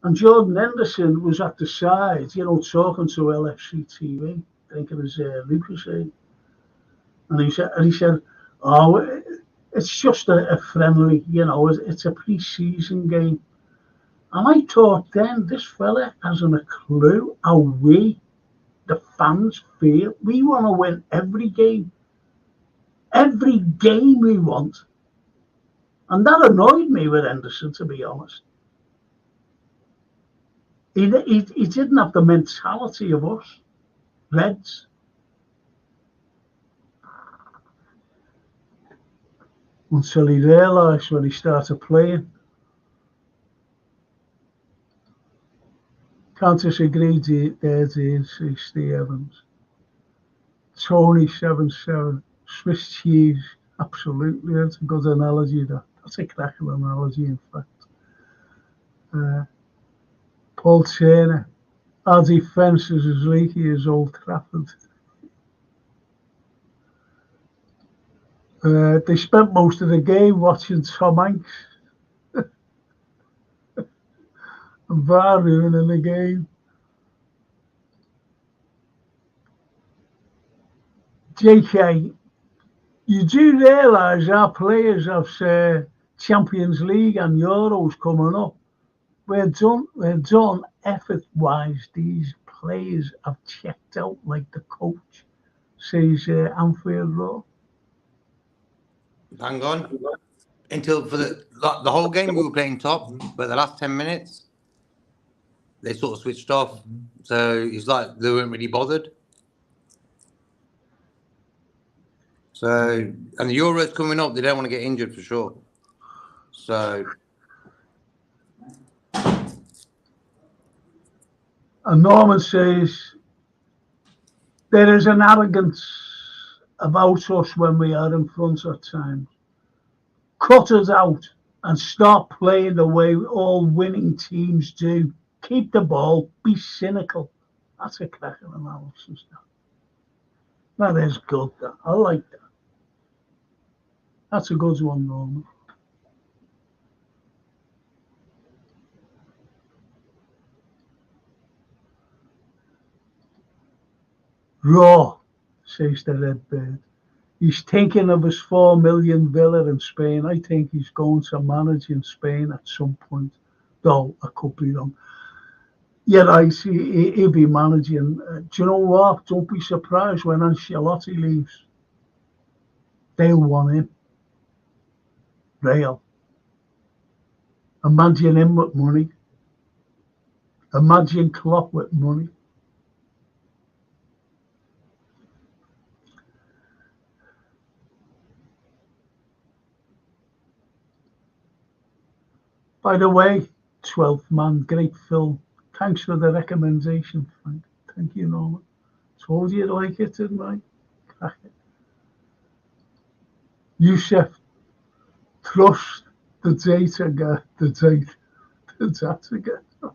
And Jordan Henderson was at the side, talking to LFC TV. I think it was Lucas, and he said, "Oh, it's just a friendly, it's a pre-season game." And I thought then, this fella hasn't a clue how we, the fans, feel. We want to win every game. Every game we want. And that annoyed me with Henderson, to be honest. He didn't have the mentality of us, Reds. Until he realised when he started playing. Can't disagree there, Steve Evans. Tony 77, Swiss cheese, absolutely. That's a good analogy. That's a cracking analogy, in fact. Paul Turner, our defence is as leaky as Old Trafford. They spent most of the game watching Tom Hanks and Varun in the game. JK, you do realise our players have Champions League and Euros coming up. We're done effort-wise. These players have checked out like the coach says Anfield Road. hang on. Until for the whole game we were playing top, but the last 10 minutes they sort of switched off. So it's like they weren't really bothered. So, and the Euros coming up, they don't want to get injured for sure. So, and Norman says there is an arrogance about us when we are in front at times. Cut us out and start playing the way all winning teams do. Keep the ball, be cynical. That's a cracking analysis. That is good. I like that. That's a good one, Norman. Raw, says the Redbird. He's thinking of his 4 million villa in Spain. I think he's going to manage in Spain at some point, though I could be wrong. Yeah, I see he'll be managing. Do you know what? Don't be surprised when Ancelotti leaves. They'll want him. Real. Imagine him with money. Imagine Klopp with money. By the way, 12th Man, great film. Thanks for the recommendation, Frank. Thank you, Norman. Told you to like it, didn't I? Crack it. Yusuf, trust the data guy. The data guy.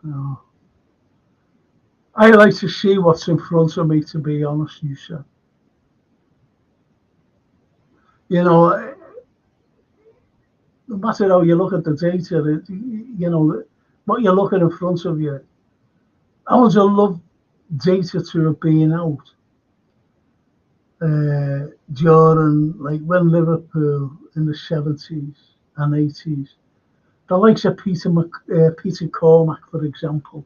Oh. I like to see what's in front of me, to be honest, Yusuf. You know, no matter how you look at the data, you know, what you're looking in front of you, I would have loved data to have been out during, like, when Liverpool in the 70s and 80s, the likes of Peter Cormack, for example,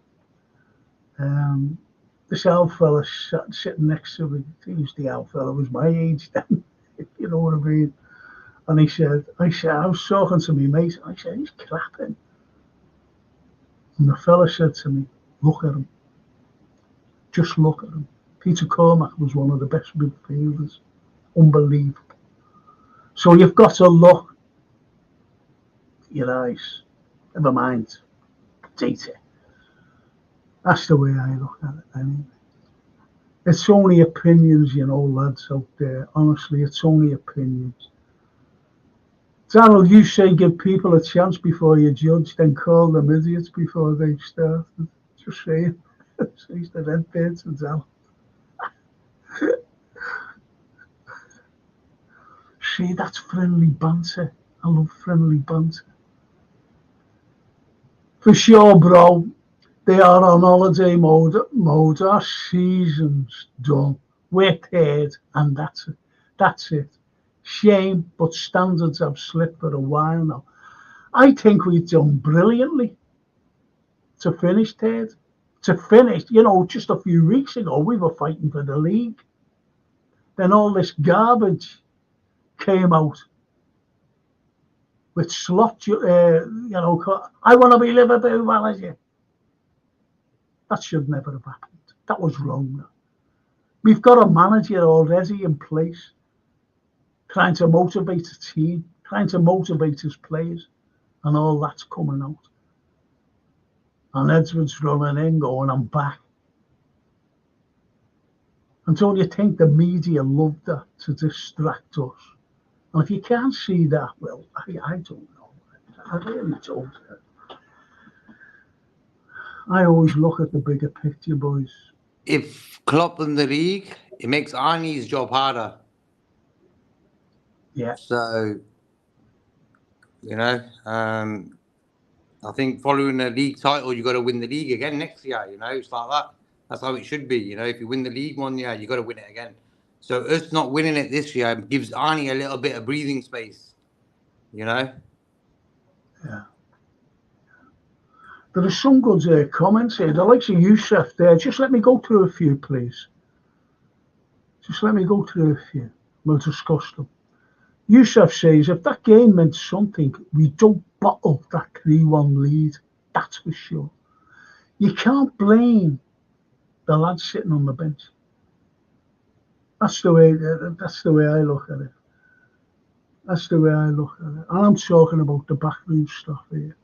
this old fella sitting next to me, he was the old fella, was my age then, you know what I mean? And I was talking to me mate, I said, he's clapping. And the fella said to me, look at him. Just look at him. Peter Cormack was one of the best midfielders. Unbelievable. So you've got to look at your eyes. Never mind data. That's the way I look at it anyway. It's only opinions, you know, lads out there. Honestly, it's only opinions. Darryl, you say give people a chance before you judge, then call them idiots before they start. Just saying. Says the red beard to Darryl. See, that's friendly banter. I love friendly banter. For sure, bro. They are on holiday mode. Our season's done. We're paid, and that's it. That's it. Shame, but standards have slipped for a while now. I think we've done brilliantly to finish third. To finish, you know, just a few weeks ago, we were fighting for the league. Then all this garbage came out with slot, you know, I want to be Liverpool manager. That should never have happened. That was wrong. We've got a manager already in place, trying to motivate the team, trying to motivate his players, and all that's coming out. And Edwards running in, going, I'm back. And don't you think the media love that to distract us? And if you can't see that, well, I don't know. I really don't. I always look at the bigger picture, boys. If Klopp in the league, it makes Arnie's job harder. Yeah. So, you know, I think following the league title, you got to win the league again next year. You know, it's like that. That's how it should be. You know, if you win the league one year, you got to win it again. So us not winning it this year gives Arnie a little bit of breathing space. You know. Yeah. There are some good comments here. The likes of Youssef there. Just let me go through a few, please. Just let me go through a few. We'll discuss them. Youssef says, if that game meant something, we don't bottle that 3-1 lead. That's for sure. You can't blame the lads sitting on the bench. That's the way I look at it. That's the way I look at it. And I'm talking about the backroom stuff here.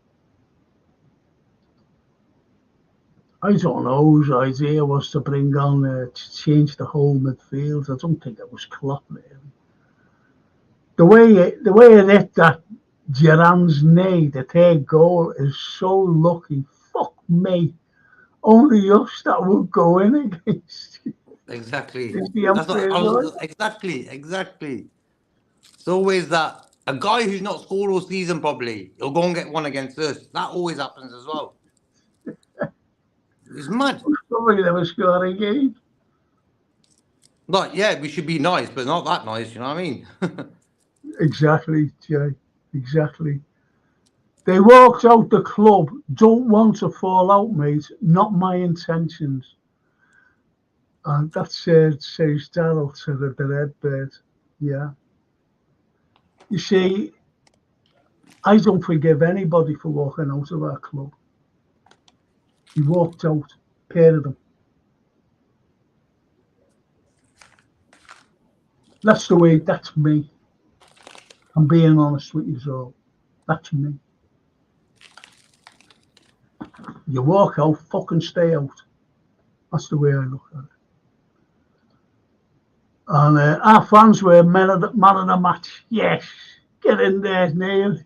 I don't know whose idea was to bring on to change the whole midfield. I don't think it was Klopp, really. The way it hit that Duran's knee, the third goal, is so lucky. Fuck me. Only us that would go in against. Exactly. Exactly. Exactly. It's always that. A guy who's not scored all season, probably, he'll go and get one against us. That always happens as well. It's mad. Somebody never scored a game. Like, yeah, we should be nice, but not that nice, you know what I mean? Exactly, Jay. Exactly. They walked out the club. Don't want to fall out, mate. Not my intentions. And that says Darryl to the Redbird. Yeah. You see, I don't forgive anybody for walking out of our club. He walked out, pair of them. That's me. I'm being honest with you all. That's me. You walk out, fucking stay out. That's the way I look at it. And our fans were man of the match. Yes, get in there, Neil.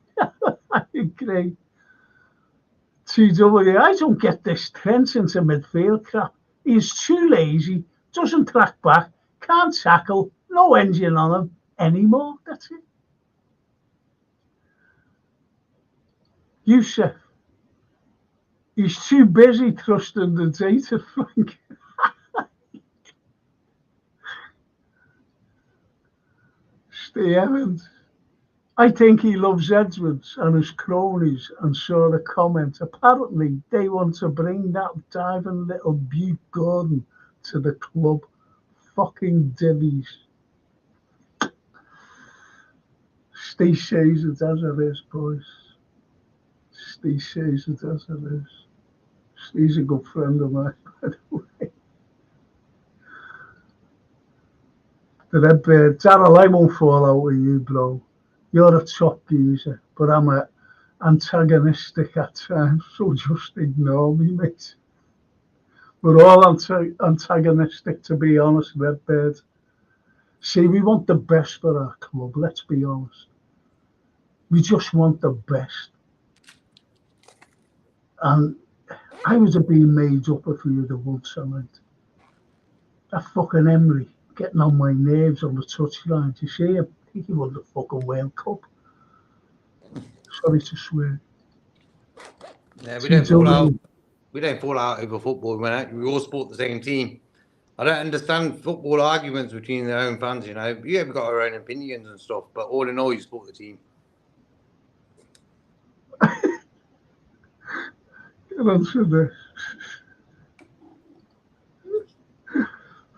I agree. TW, I don't get this Trent into midfield crap. He's too lazy, doesn't track back, can't tackle, no engine on him, anymore. That's it. Yusuf, he's too busy trusting the data, Frank. Stay Evans. I think he loves Edwards and his cronies and saw the comment. Apparently, they want to bring that diving little Butte Gordon to the club. Fucking divvies. Steve says it as it is, boys. Steve says it as it is. Steve's a good friend of mine, by the way. The Redbird. Darryl, I won't fall out with you, bro. You're a top geezer, but I'm antagonistic at times, so just ignore me, mate. We're all antagonistic, to be honest, Redbird. See, we want the best for our club, let's be honest. We just want the best. And I would have been made up if we would have won tonight. That fucking Emery getting on my nerves on the touchline. Do you see him? I think he won the fucking World Cup. Sorry to swear. Yeah, we don't fall out. We don't fall out over football. We all support the same team. I don't understand football arguments between their own fans. You know, we have got our own opinions and stuff, but all in all, you support the team. Get answer this.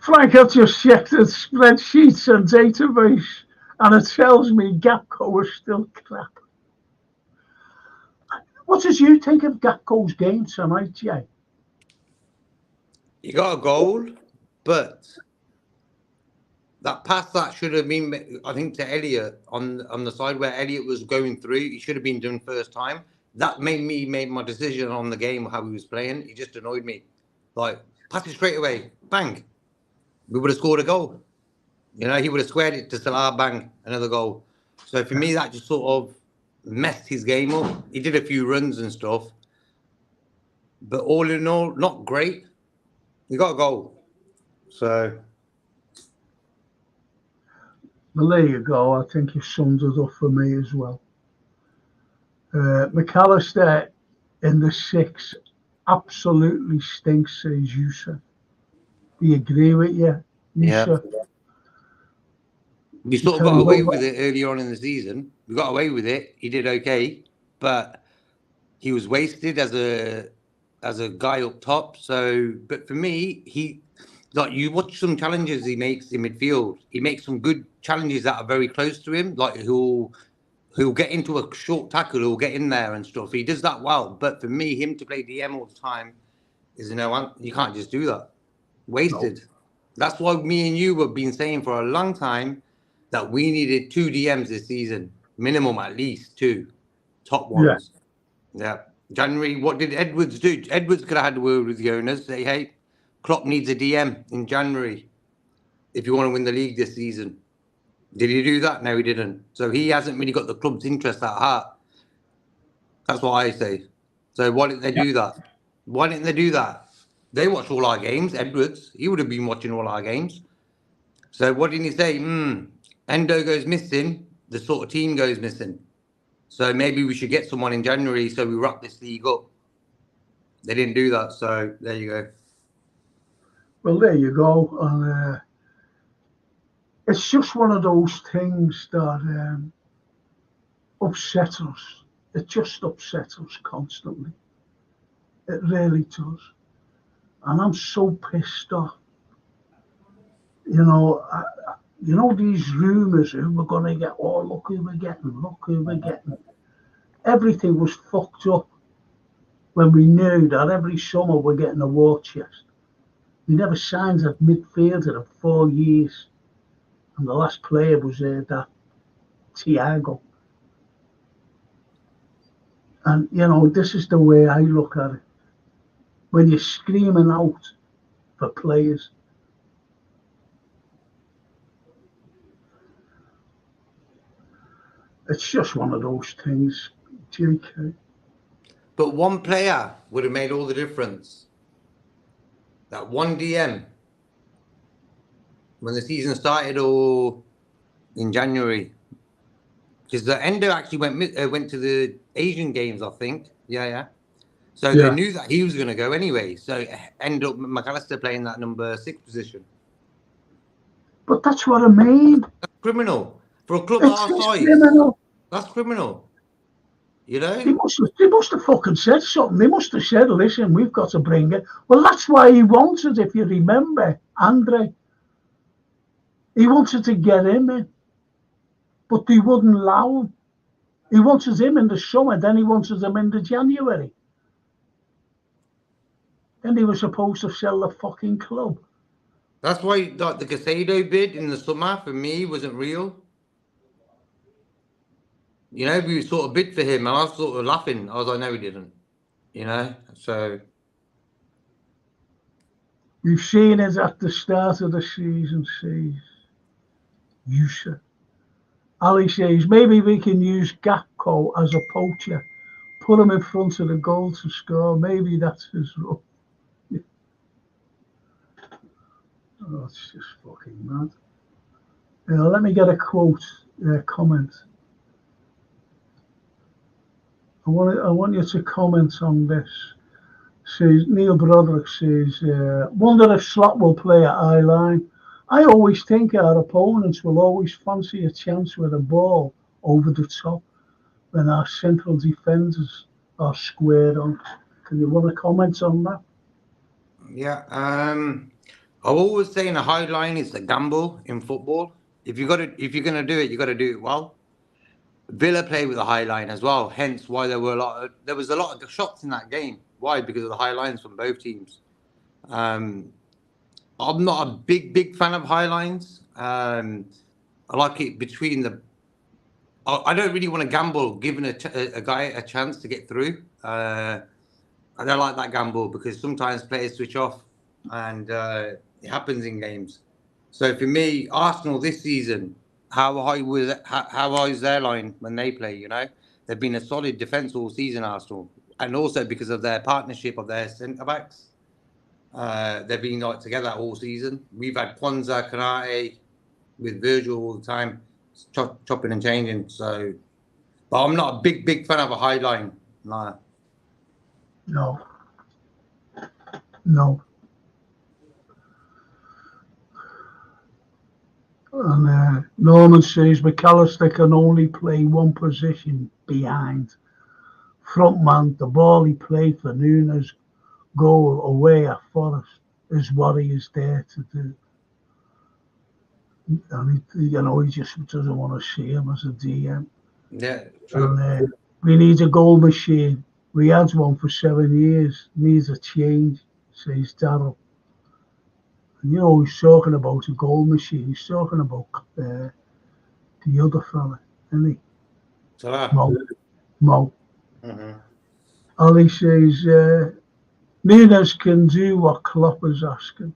Frank, I've just checked the spreadsheets and database, and it tells me Gakpo is still crap. What did you think of Gakpo's game tonight, Jay? He got a goal, but that pass that should have been, I think, to Elliott on the side where Elliott was going through, he should have been done first time. That made me make my decision on the game, how he was playing. He just annoyed me. Like, pass it straight away, bang. We would have scored a goal. You know, he would have squared it to Salah, bang, another goal. So for me, that just sort of messed his game up. He did a few runs and stuff. But all in all, not great. He got a goal. So... Well, there you go. I think you summed it up for me as well. McAllister in the 6 absolutely stinks, says Yusuf. We agree with you, Yusuf. Yeah. We sort of got away with it earlier on in the season. We got away with it. He did okay, but he was wasted as a guy up top. So, but for me, like you watch some challenges he makes in midfield. He makes some good challenges that are very close to him. Like he'll get into a short tackle, he'll get in there and stuff. He does that well. But for me, him to play DM all the time is you can't just do that. Wasted. No. That's why me and you have been saying for a long time that we needed 2 DMs this season, minimum at least 2 top ones. Yeah. January, what did Edwards do? Edwards could have had a word with the owners, say, hey, Klopp needs a DM in January if you want to win the league this season. Did he do that? No, he didn't. So he hasn't really got the club's interest at heart. That's what I say. So why didn't they do that? Why didn't they do that? They watch all our games. Edwards, he would have been watching all our games. So what didn't he say? Endo goes missing, the sort of team goes missing. So maybe we should get someone in January so we wrap this league up. They didn't do that. So there you go. Well, there you go. And it's just one of those things that upsets us. It just upsets us constantly. It really does. And I'm so pissed off. You know, these rumours who we're going to get, oh, look who we're getting. Everything was fucked up when we knew that every summer we're getting a war chest. We never signed a midfielder in 4 years. And the last player was that Thiago. And, you know, this is the way I look at it. When you're screaming out for players, it's just one of those things, JK. But one player would have made all the difference. That one DM, when the season started, or in January. Because the Endo actually went to the Asian Games, I think. Yeah. So they knew that he was going to go anyway. So ended up McAllister playing that number 6 position. But that's what I mean. That's criminal for a club It's our just size. criminal. That's criminal. You know? They must have fucking said something. They must have said, listen, we've got to bring it. Well, that's why he wanted, if you remember, Andre. He wanted to get him in. But they wouldn't allow him. He wanted him in the summer, then he wanted him in the January. Then he was supposed to sell the fucking club. That's why like, the Casado bid in the summer, for me, wasn't real. You know, we sort of bid for him, and I was sort of laughing. I was like, no, we didn't. You know, so... We've seen it at the start of the season, says Yusa. Ali says, maybe we can use Gakpo as a poacher. Put him in front of the goal to score. Maybe that's his role. Oh, it's just fucking mad. Let me get a quote, comment. I want you to comment on this. Says Neil Broderick says, wonder if Slot will play at eye line. I always think our opponents will always fancy a chance with a ball over the top when our central defenders are squared on. Can you want to comment on that? Yeah, I always say in a high line it's a gamble in football. If you're gonna do it, you got to do it well. Villa play with a high line as well, hence why there was a lot of shots in that game. Why? Because of the high lines from both teams. I'm not a big fan of high lines. I like it between the. I don't really want to gamble giving a guy a chance to get through. I don't like that gamble because sometimes players switch off, and it happens in games. So for me, Arsenal this season, how high is their line when they play? You know, they've been a solid defence all season, Arsenal, and also because of their partnership of their centre backs. They've been like together all season. We've had Kwanzaa, Kanate with Virgil all the time, chopping and changing. So, but I'm not a big fan of a high line. No. And Norman says McAllister can only play one position behind. Front man, the ball he played for Nunes goal away at Forest is what he is there to do. And he just doesn't want to see him as a DM. Yeah, true. And we need a goal machine. We had one for 7 years. Needs a change, says Darryl. And he's talking about a goal machine. He's talking about the other fella, isn't he? Mo. Mm-hmm. Ali says Nunes can do what Klopp is asking.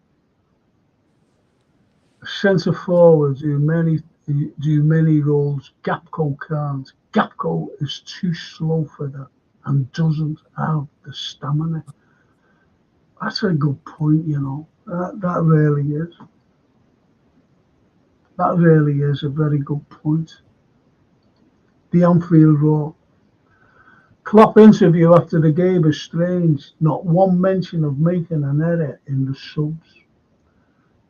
Centre forward do many roles. Gakpo can't. Gakpo is too slow for that and doesn't have the stamina. That's a good point, That really is. That really is a very good point. The Anfield Roar. Klopp interview after the game is strange. Not one mention of making an error in the subs.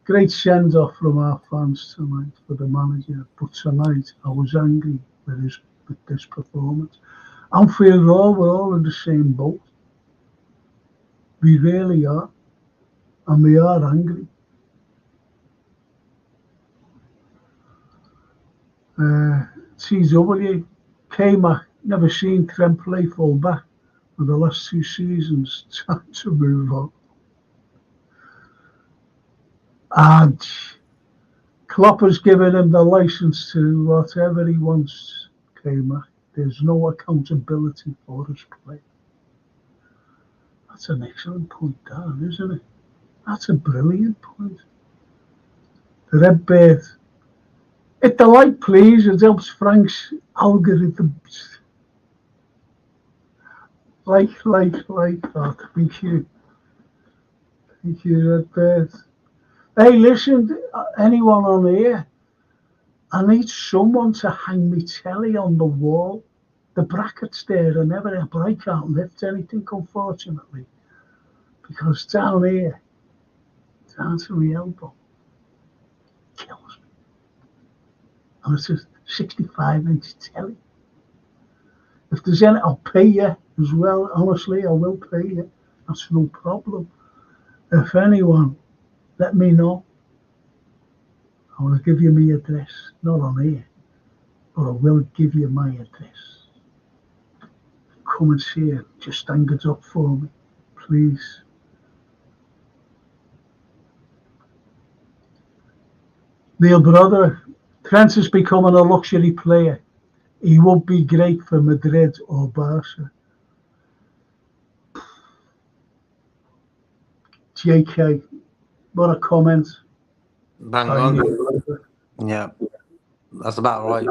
Great send-off from our fans tonight for the manager, but tonight I was angry with this performance. Anfield Roar, we're all in the same boat. We really are. And we are angry. TW, K-Mac, never seen Trent play full back for the last 2 seasons. Time to move on. And Klopp has given him the license to whatever he wants, K-Mac. There's no accountability for his play. That's an excellent point, Dan, isn't it? That's a brilliant point. The red bird. If the light plays, it helps Frank's algorithms. Like. Oh, thank you. Thank you, red bird. Hey, listen, anyone on here, I need someone to hang me telly on the wall. The brackets there are never, but I can't lift anything, unfortunately, because down here, down to my elbow, kills me. And it's a 65-inch telly. If there's any, I'll pay you as well. Honestly, I will pay you. That's no problem. If anyone, let me know. I will give you my address, not on here, but I will give you my address. Come and see it. Just hang it up for me, please. Neil Brother, Trent is becoming a luxury player. He would be great for Madrid or Barca. JK, what a comment. Bang on. Yeah, that's about right.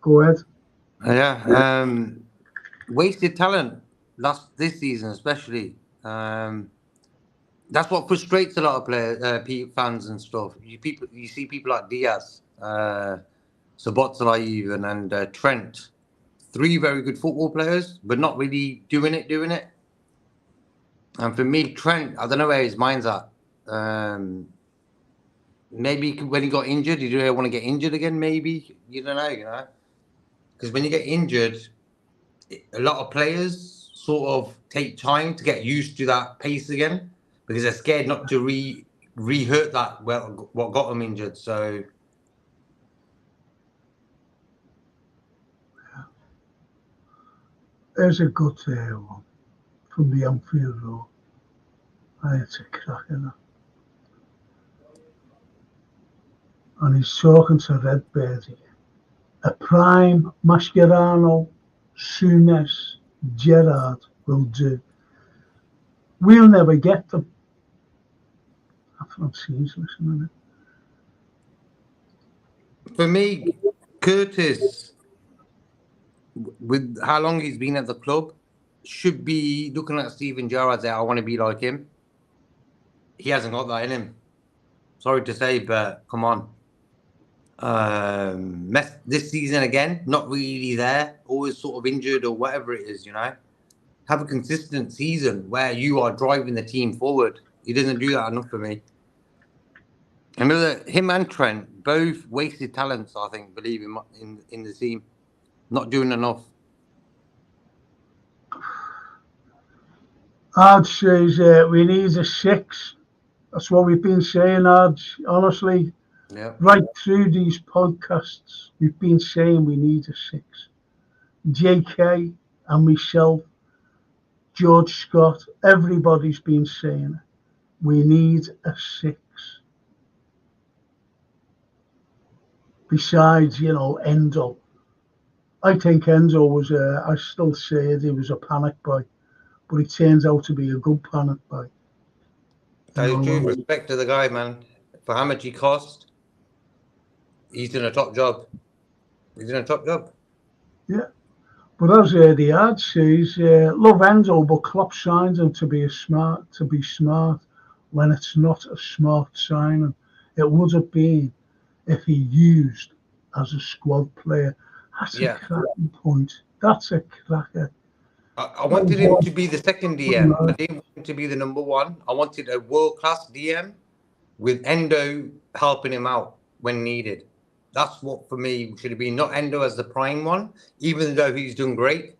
Go ahead. Yeah, wasted talent this season, especially. That's what frustrates a lot of players, fans and stuff. You see people like Diaz, Szoboszlai even, and Trent. 3 very good football players, but not really doing it. And for me, Trent, I don't know where his mind's at. Maybe when he got injured, he didn't want to get injured again. Maybe you don't know, because when you get injured, a lot of players sort of take time to get used to that pace again because they're scared not to re-hurt that what got them injured. So There's a good one from the Anfield Road. It's a cracker. And he's talking to Redbird here. A prime Mascherano, Souness, Gerrard will do. We'll never get them. I thought she's listening. for me, Curtis, with how long he's been at the club, should be looking at Steven Gerrard and say, I want to be like him. He hasn't got that in him. Sorry to say, but come on. This season again, not really there, always sort of injured or whatever it is, Have a consistent season where you are driving the team forward. He doesn't do that enough for me. Him and Trent, both wasted talents, I think, believe in the team. Not doing enough. Arj says we need a 6. That's what we've been saying, Arj. Honestly, Yeah. right through these podcasts, we've been saying we need a 6. JK and myself, George Scott, everybody's been saying it. We need a 6. Besides, Endo. I think Enzo was I still say it, he was a panic buy, but he turns out to be a good panic buy. Tell you the truth, respect to the guy, man. For how much he cost, he's doing a top job. Yeah. But as the ad says, love Enzo, but Klopp signs him to be smart when it's not a smart signing. It would have been if he used as a squad player. That's a cracking point. That's a cracker. I wanted him to be the second DM. I didn't want him to be the number 1. I wanted a world-class DM with Endo helping him out when needed. That's what, for me, should have been. Not Endo as the prime one, even though he's done great.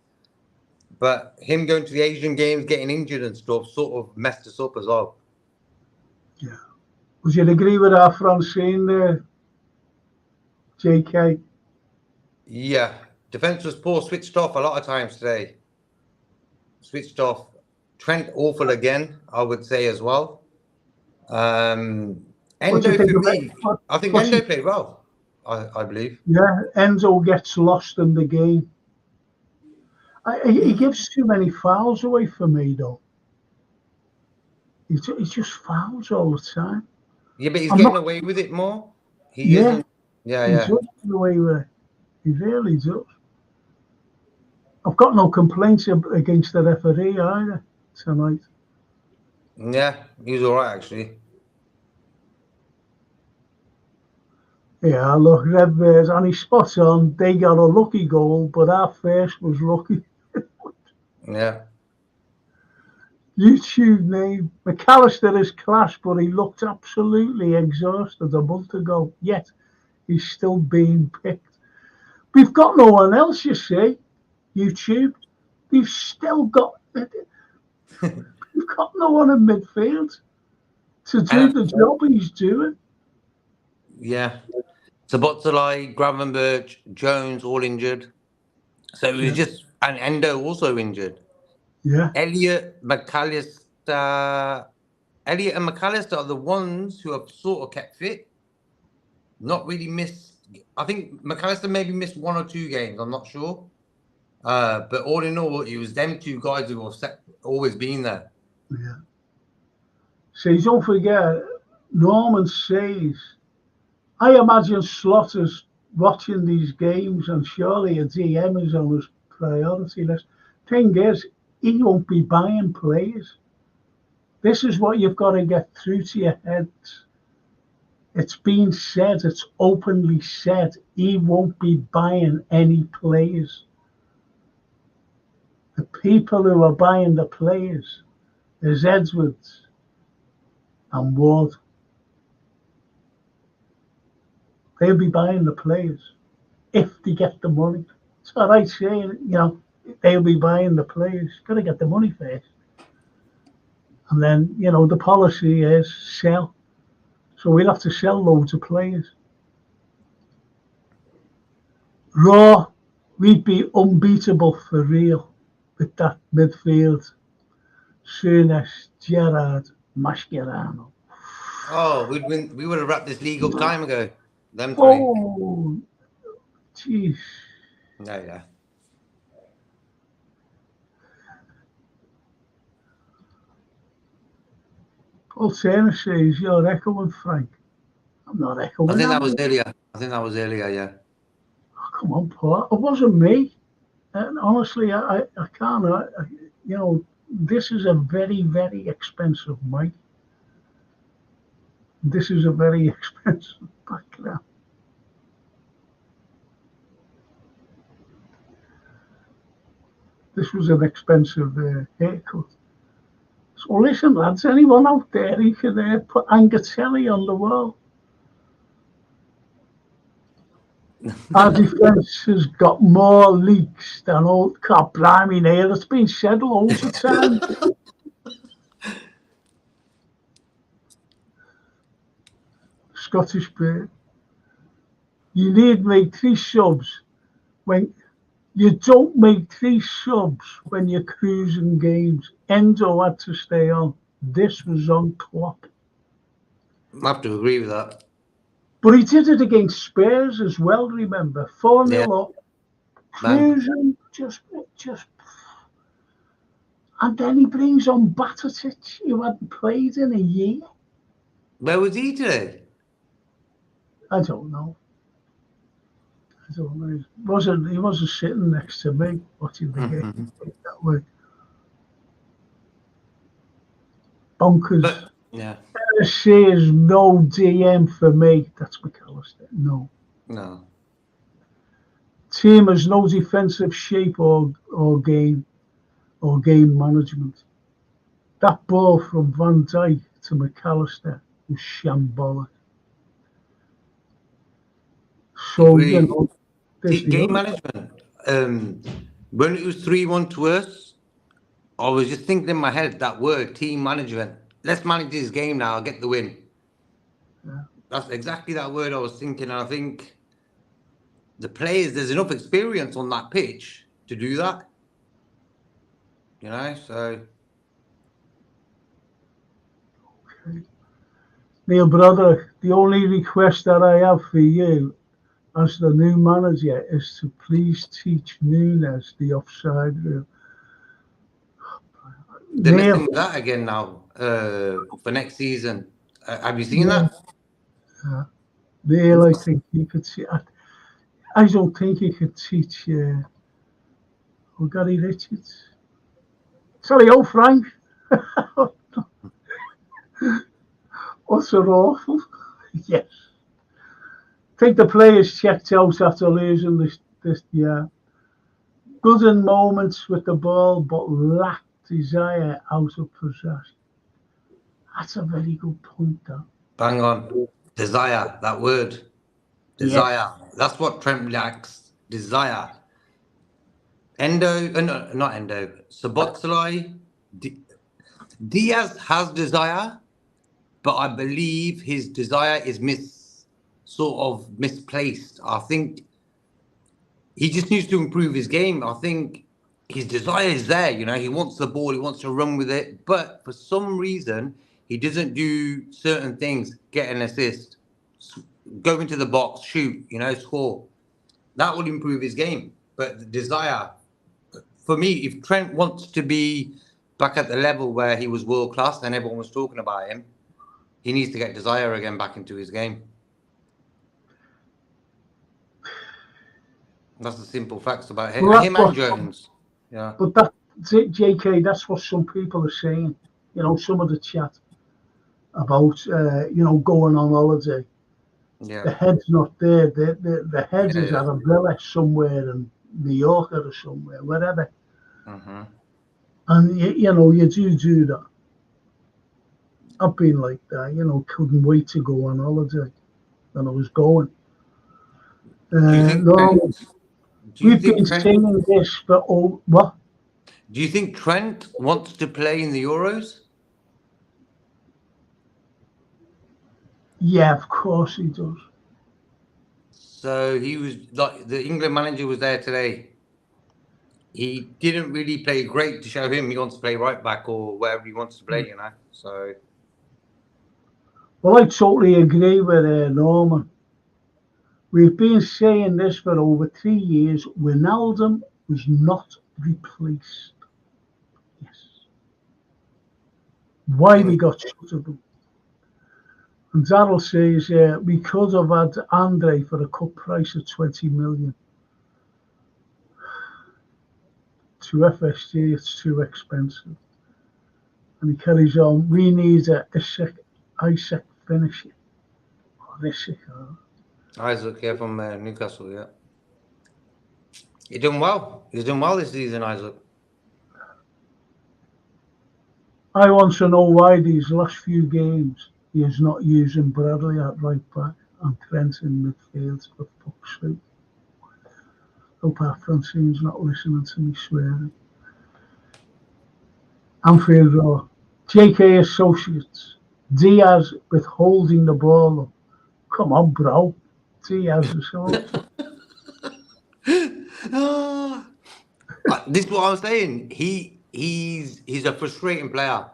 But him going to the Asian Games, getting injured and stuff, sort of messed us up as well. Yeah. Would you agree with our Francine there, JK? Yeah. Defence was poor, switched off a lot of times today. Switched off. Trent awful again, I would say as well. Endo for me, I think Endo played well, I believe. Yeah, Enzo gets lost in the game. He gives too many fouls away for me, though. He just fouls all the time. Yeah, but he's getting away with it more. He isn't. Yeah. He does get away with it. He really does. I've got no complaints against the referee either tonight. Yeah, he's all right, actually. Yeah, look, Redbirds, and he's spot on. They got a lucky goal, but our first was lucky. Yeah. YouTube name. McAllister is class, but he looked absolutely exhausted a month ago. Yet he's still being picked. We've got no one else, you see. YouTube. We've still got. We've got no one in midfield to do the job he's doing. Yeah. Sabotsalai, Gravenberch, Jones all injured. So it was just, and Endo also injured. Yeah. Elliot and McAllister are the ones who have sort of kept fit. Not really missed. I think McAllister maybe missed 1 or 2 games. I'm not sure. But all in all, it was them 2 guys who have always been there. Yeah. See, don't forget, Norman says, I imagine Slaughter's watching these games, and surely a DM is on his priority list. Thing is, he won't be buying players. This is what you've got to get through to your heads. It's been said, it's openly said, he won't be buying any players. The people who are buying the players is Edwards and Ward. They'll be buying the players if they get the money. It's all right saying, they'll be buying the players. Got to get the money first. And then, the policy is sell. So we'll have to sell loads of players. Raw, we'd be unbeatable for real with that midfield. Souness, Gerrard, Mascherano. Oh, we would have wrapped this league up time ago. Them 3. Oh, jeez. Yeah. Alterna says you're echoing, Frank. I'm not echoing. I think that was earlier, yeah. Oh, come on, Paul. It wasn't me. And honestly, I can't. This is a very, very expensive mic. This is a very expensive background. This was an expensive haircut. So listen, lads, anyone out there who can put Angatelli on the wall? Our defence has got more leaks than old cop Blimey Nail. It's been said loads of times. Scottish Bird. You need make 3 subs when you don't make 3 subs when you're cruising games. Endo had to stay on. This was on Klopp. I have to agree with that. But he did it against Spurs as well, remember? 4-0 up. Cruising, just. And then he brings on Batatic, who hadn't played in a year. Where was he today? I don't know. He wasn't sitting next to me watching the game that way. Bonkers. But, yeah. Says no DM for me. That's McAllister. No. Team has no defensive shape or game management. That ball from Van Dijk to McAllister was shambolic. So game management. When it was 3-1 to us, I was just thinking in my head that word, team management. Let's manage this game now, get the win. Yeah. That's exactly that word I was thinking. And I think the players, there's enough experience on that pitch to do that. So. Okay. Neil, brother, the only request that I have for you as the new manager is to please teach Nunes the offside rule. They're messing with that again now for next season. Have you seen that? Yeah. Neil, I think he could see. I don't think he could teach Gary Richards. Sorry, Frank. What's so awful? Yes. think the players checked out after losing this year. Good in moments with the ball, but lacked desire out of possession. That's a very good point, though. Bang on. Desire, that word. Desire. Yeah. That's what Trent lacks. Desire. No, not Endo. Szoboszlai. Diaz has desire, but I believe his desire is misplaced. I think he just needs to improve his game. I think his desire is there. You know, he wants the ball, he wants to run with it, but for some reason he doesn't do certain things. Get an assist, go into the box, shoot. You know, score. That will improve his game. But the desire, for me, if Trent wants to be back at the level where he was world class and everyone was talking about him, he needs to get desire again back into his game. That's the simple facts about him. Well, Him and Jones. Yeah. But that, JK, that's what some people are saying. You know, some of the chat about, going on holiday. Yeah. The head's not there. The head is Yeah. at a villa somewhere in New York or somewhere, wherever. Mm-hmm. And, you do that. I've been like that, couldn't wait to go on holiday when I was going. Do you think No, we've been Trent, saying this for what? do you think Trent wants to play in the Euros? Yeah, of course he does. So he was like the England manager was there today. He didn't really play great to show him he wants to play right back or wherever he wants to play, So Well, I totally agree with Norman. We've been saying this for over 3 years. Wijnaldum was not replaced. Yes. Why we got shut of him? And Darryl says we could have had Andre for a cut price of 20 million. To FSG, it's too expensive. And he carries on. We need a Isaac finisher. Isaac, yeah, from Newcastle, yeah. He's done well. He's done well this season, Isaac. I want to know why these last few games he is not using Bradley at right back and Trent in midfield, for fuck's sake. Hope our Francine's not listening to me swearing. Anfield Road. JK Associates. Diaz withholding the ball up. Come on, bro. Diaz Associates. This is what I was saying. He's a frustrating player.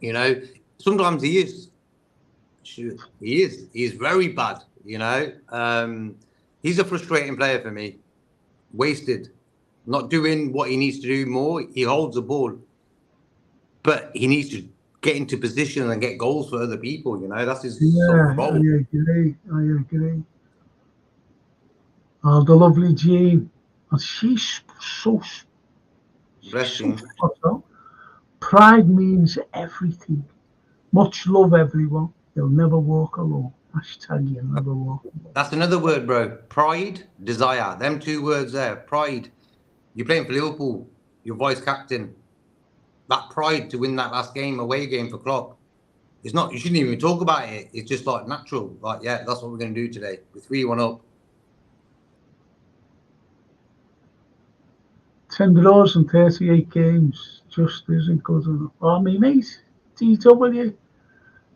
You know, sometimes he is. He is. He's very bad. You know, he's a frustrating player for me. Wasted, not doing what he needs to do more. He holds the ball, but he needs to get into position and get goals for other people. You know, that's his sole role. I agree. Oh, the lovely Jean. And she's so pride means everything. Much love, everyone. You'll never walk alone. Hashtag you'll never walk alone. That's another word, bro. Pride, desire. Them 2 words there. Pride. You're playing for Liverpool. You're vice captain. That pride to win that last game, away game for Klopp. It's not. You shouldn't even talk about it. It's just like natural. Like, yeah, that's what we're going to do today. We're 3-1 up. 10 draws in 38 games just isn't good enough. Oh, my mate, DW,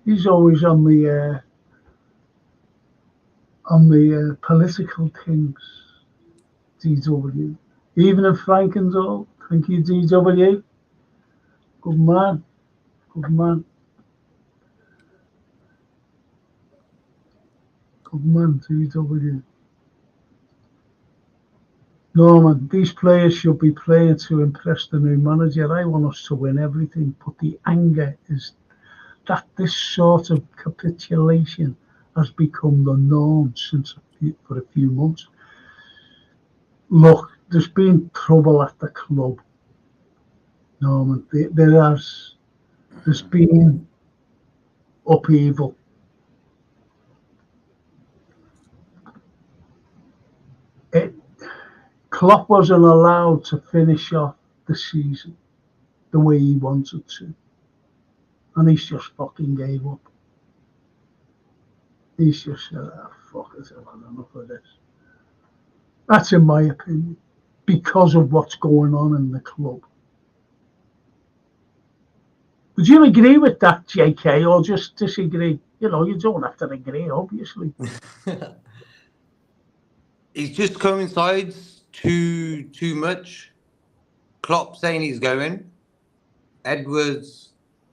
he's always on the political things. DW, even in Frankendall. Thank you, DW. Good man, good man, good man, DW. Norman, these players should be playing to impress the new manager. I want us to win everything, but the anger is that this sort of capitulation has become the norm for a few months. Look, there's been trouble at the club, Norman. There's been upheaval. Klopp wasn't allowed to finish off the season the way he wanted to. And he's just fucking gave up. He's just said, oh, fuck it, I've had enough of this. That's in my opinion, because of what's going on in the club. Would you agree with that, JK, or just disagree? You know, you don't have to agree, obviously. It just coincides too much. Klopp saying he's going, Edwards,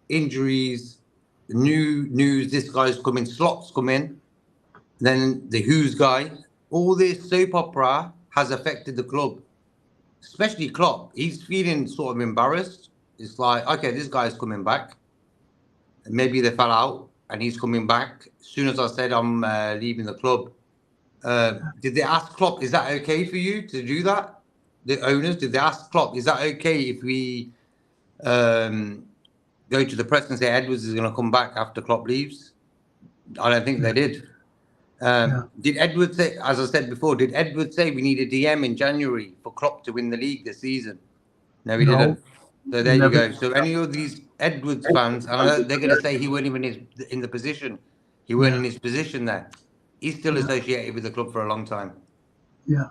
injuries, new news, this guy's coming, Slot's coming, then the Who's guy. All this soap opera has affected the club, especially Klopp. He's feeling sort of embarrassed. It's like, okay, this guy's coming back. Maybe they fell out and he's coming back. As soon as I said I'm leaving the club, did they ask Klopp, is that okay for you to do that? The owners, did they ask Klopp, is that okay if we go to the press and say Edwards is going to come back after Klopp leaves? I don't think they did. Did Edwards say, as I said before, did Edwards say we need a DM in January for Klopp to win the league this season? No, he didn't. So there you go. So any of these Edwards fans, and I know they're going to say he weren't even in the position. He weren't in his position there. He's still associated with the club for a long time. Yeah.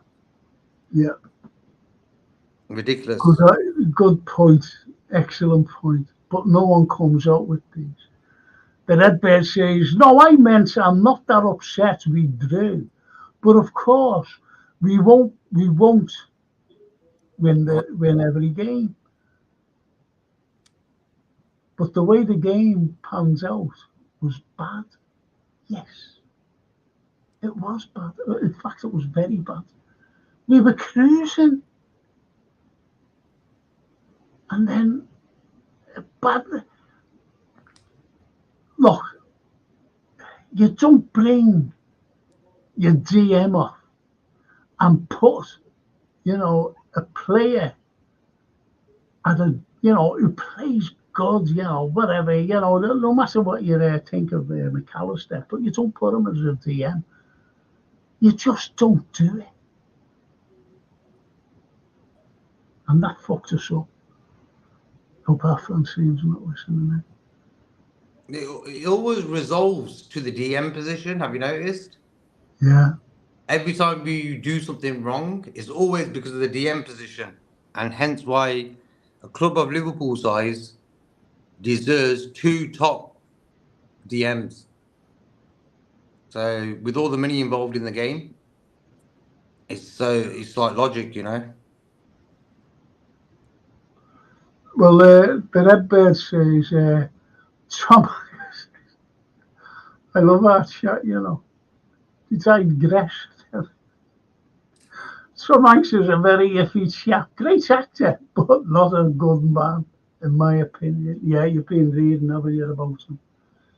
Ridiculous. Good point. Excellent point. But no one comes out with these. The Redbird says, no, I meant I'm not that upset we drew. But of course, we won't win every game. But the way the game pans out was bad. Yes. It was bad. In fact, it was very bad. We were cruising. And then bad. Look, you don't bring your DM off and put, a player who plays good, whatever, no matter what you think of McAllister, but you don't put him as a DM. You just don't do it. And that fucked us up. Hope our Francine's not listening. It always resolves to the DM position. Have you noticed? Yeah. Every time we do something wrong, it's always because of the DM position. And hence why a club of Liverpool size deserves 2 top DMs. So with all the money involved in the game, it's like logic, Well, the Redbird says, Tom, I love that chat, He digressed. Tom Hanks is a very iffy chap. Great actor, but not a good man, in my opinion. Yeah, you've been reading, haven't you, about him?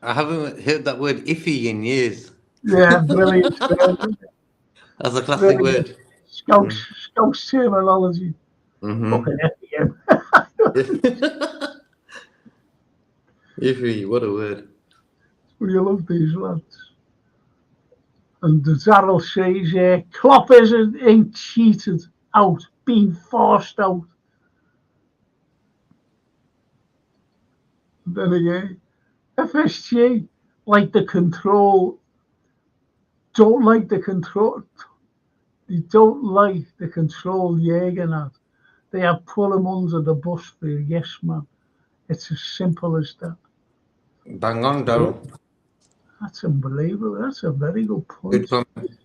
I haven't heard that word iffy in years. Yeah, brilliant. That's a classic word. Scouts terminology. Fucking iffy. Iffy, what a word. Well, you love these lads. And Darryl says, Klopp ain't cheated out, being forced out. And then again, FSG like the control, don't like the control. They don't like the control Jürgen had. They have put him under the bus for yes, man. It's as simple as that. Bang on, Darryl. That's unbelievable. That's a very good point. Good comment.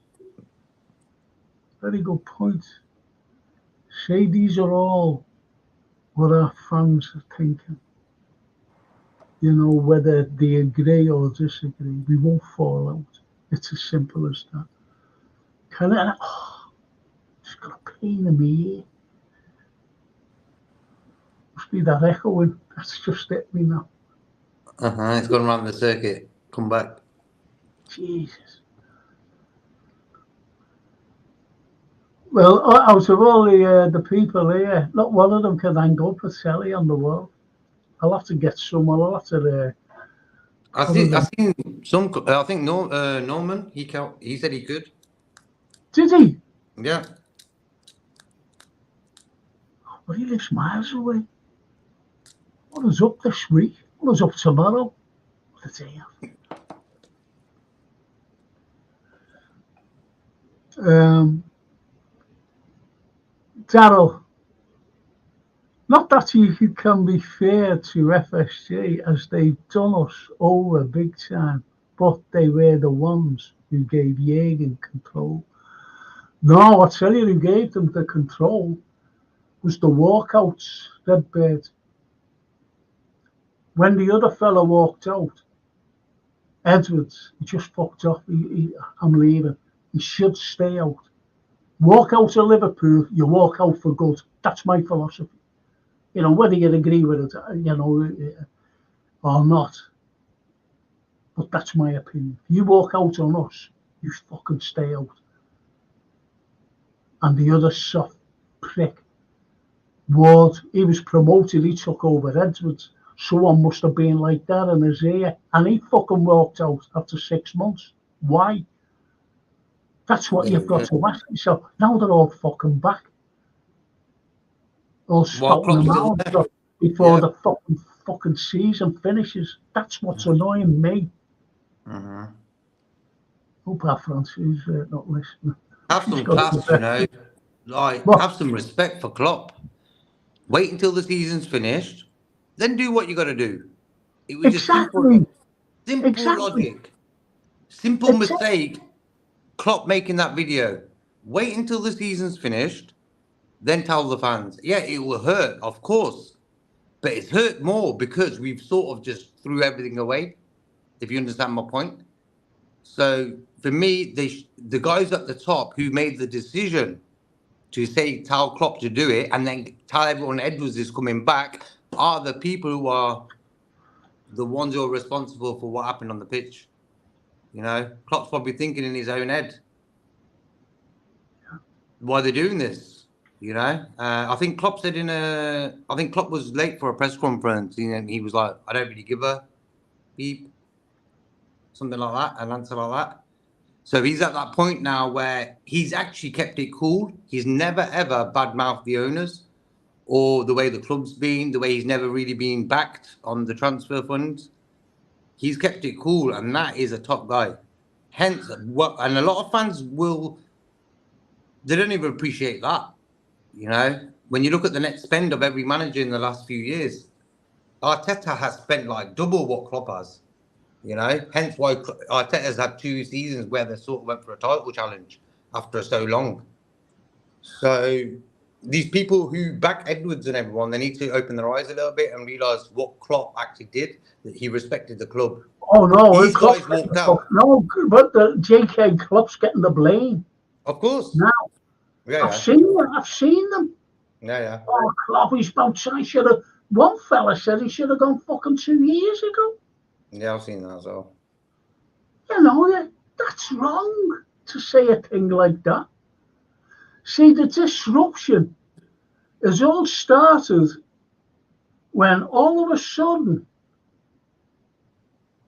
Very good point. Say these are all what our fans are thinking. Whether they agree or disagree, we won't fall out. It's as simple as that. Just got a pain in my ear. Must be that echoing. That's just hit me now. It's gone around the circuit. Come back. Jesus. Well, out of all the people here, not one of them can hang up a telly on the wall. I'll have to get someone. I'll have to. I seen some. I think Norman. He said he could. Did he? Yeah. But he lives miles away. What is up this week? What is up tomorrow? What the day after? Daryl, not that you can be fair to FSG as they've done us over big time, but they were the ones who gave Jürgen control. No, I tell you who gave them the control was the walkouts, Redbird. When the other fella walked out, Edwards, he just fucked off. I'm leaving. He should stay out. Walk out of Liverpool, you walk out for good. That's my philosophy. You know, whether you agree with it, you know, or not. But that's my opinion. If you walk out on us, you fucking stay out. And the other soft prick, Ward, he was promoted, he took over Edwards. Someone must have been like that in his ear. And he fucking walked out after 6 months. Why? That's what you've got to ask yourself. Now they're all fucking back. All spouting them out before the fucking season finishes. That's what's annoying me. Hope our Francis not listening. Have some class, you know. Like, have some respect for Klopp. Wait until the season's finished, then do what you got to do. It was just simple logic. Simple mistake. Klopp making that video. Wait until the season's finished, then tell the fans. Yeah, it will hurt, of course. But it's hurt more because we've sort of just threw everything away, if you understand my point. So for me, the guys at the top who made the decision to tell Klopp to do it and then tell everyone Edwards is coming back are the people who are the ones who are responsible for what happened on the pitch. You know, Klopp's probably thinking in his own head why they're doing this. You know, I think Klopp said I think Klopp was late for a press conference and he was like, I don't really give a beep, something like that, an answer like that. So he's at that point now where he's actually kept it cool. He's never, ever badmouthed the owners or the way the club's been, the way he's never really been backed on the transfer funds. He's kept it cool, and that is a top guy. Hence, and a lot of fans they don't even appreciate that. You know, when you look at the net spend of every manager in the last few years, Arteta has spent like double what Klopp has. You know, hence why Arteta's had 2 seasons where they sort of went for a title challenge after so long. So these people who back Edwards and everyone, they need to open their eyes a little bit and realise what Klopp actually did, that he respected the club. Oh, no. These guys walked out. No, but the JK Klopp's getting the blame. Of course. Now, I've seen them. Yeah. Oh, Klopp, he's about to. One fella said he should have gone fucking 2 years ago. Yeah, I've seen that as well. You know, that's wrong to say a thing like that. See, the disruption has all started when all of a sudden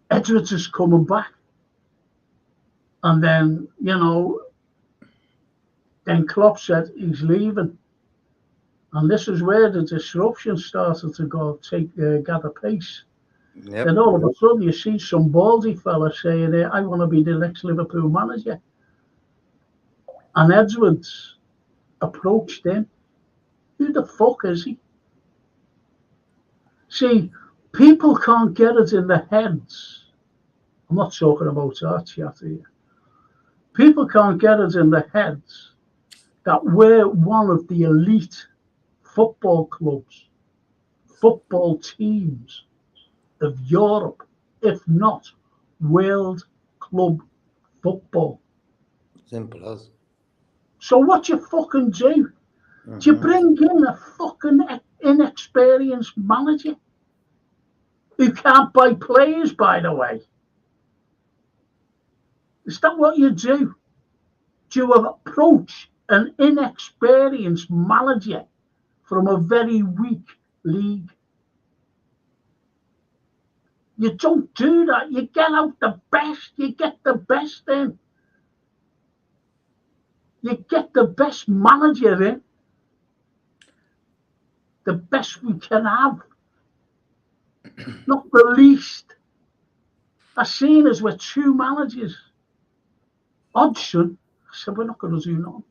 Edwards is coming back. And then, you know, then Klopp said he's leaving. And this is where the disruption started to gather pace. Yep. Then all of a sudden you see some baldy fella saying, I want to be the next Liverpool manager. And Edwards approached him. Who the fuck is he? See, people can't get it in their heads. I'm not talking about our chat here. People can't get it in their heads that we're one of the elite football clubs, football teams of Europe, if not world club football. Simple as. So what you fucking do? Do you bring in a fucking inexperienced manager who can't buy players, by the way? Is that what you do? Do you approach an inexperienced manager from a very weak league? You don't do that. You get out the best. You get the best in. You get the best manager in. the best we can have, not the least. I've seen us with 2 managers. Hodgson, I said, we're not going to do nothing.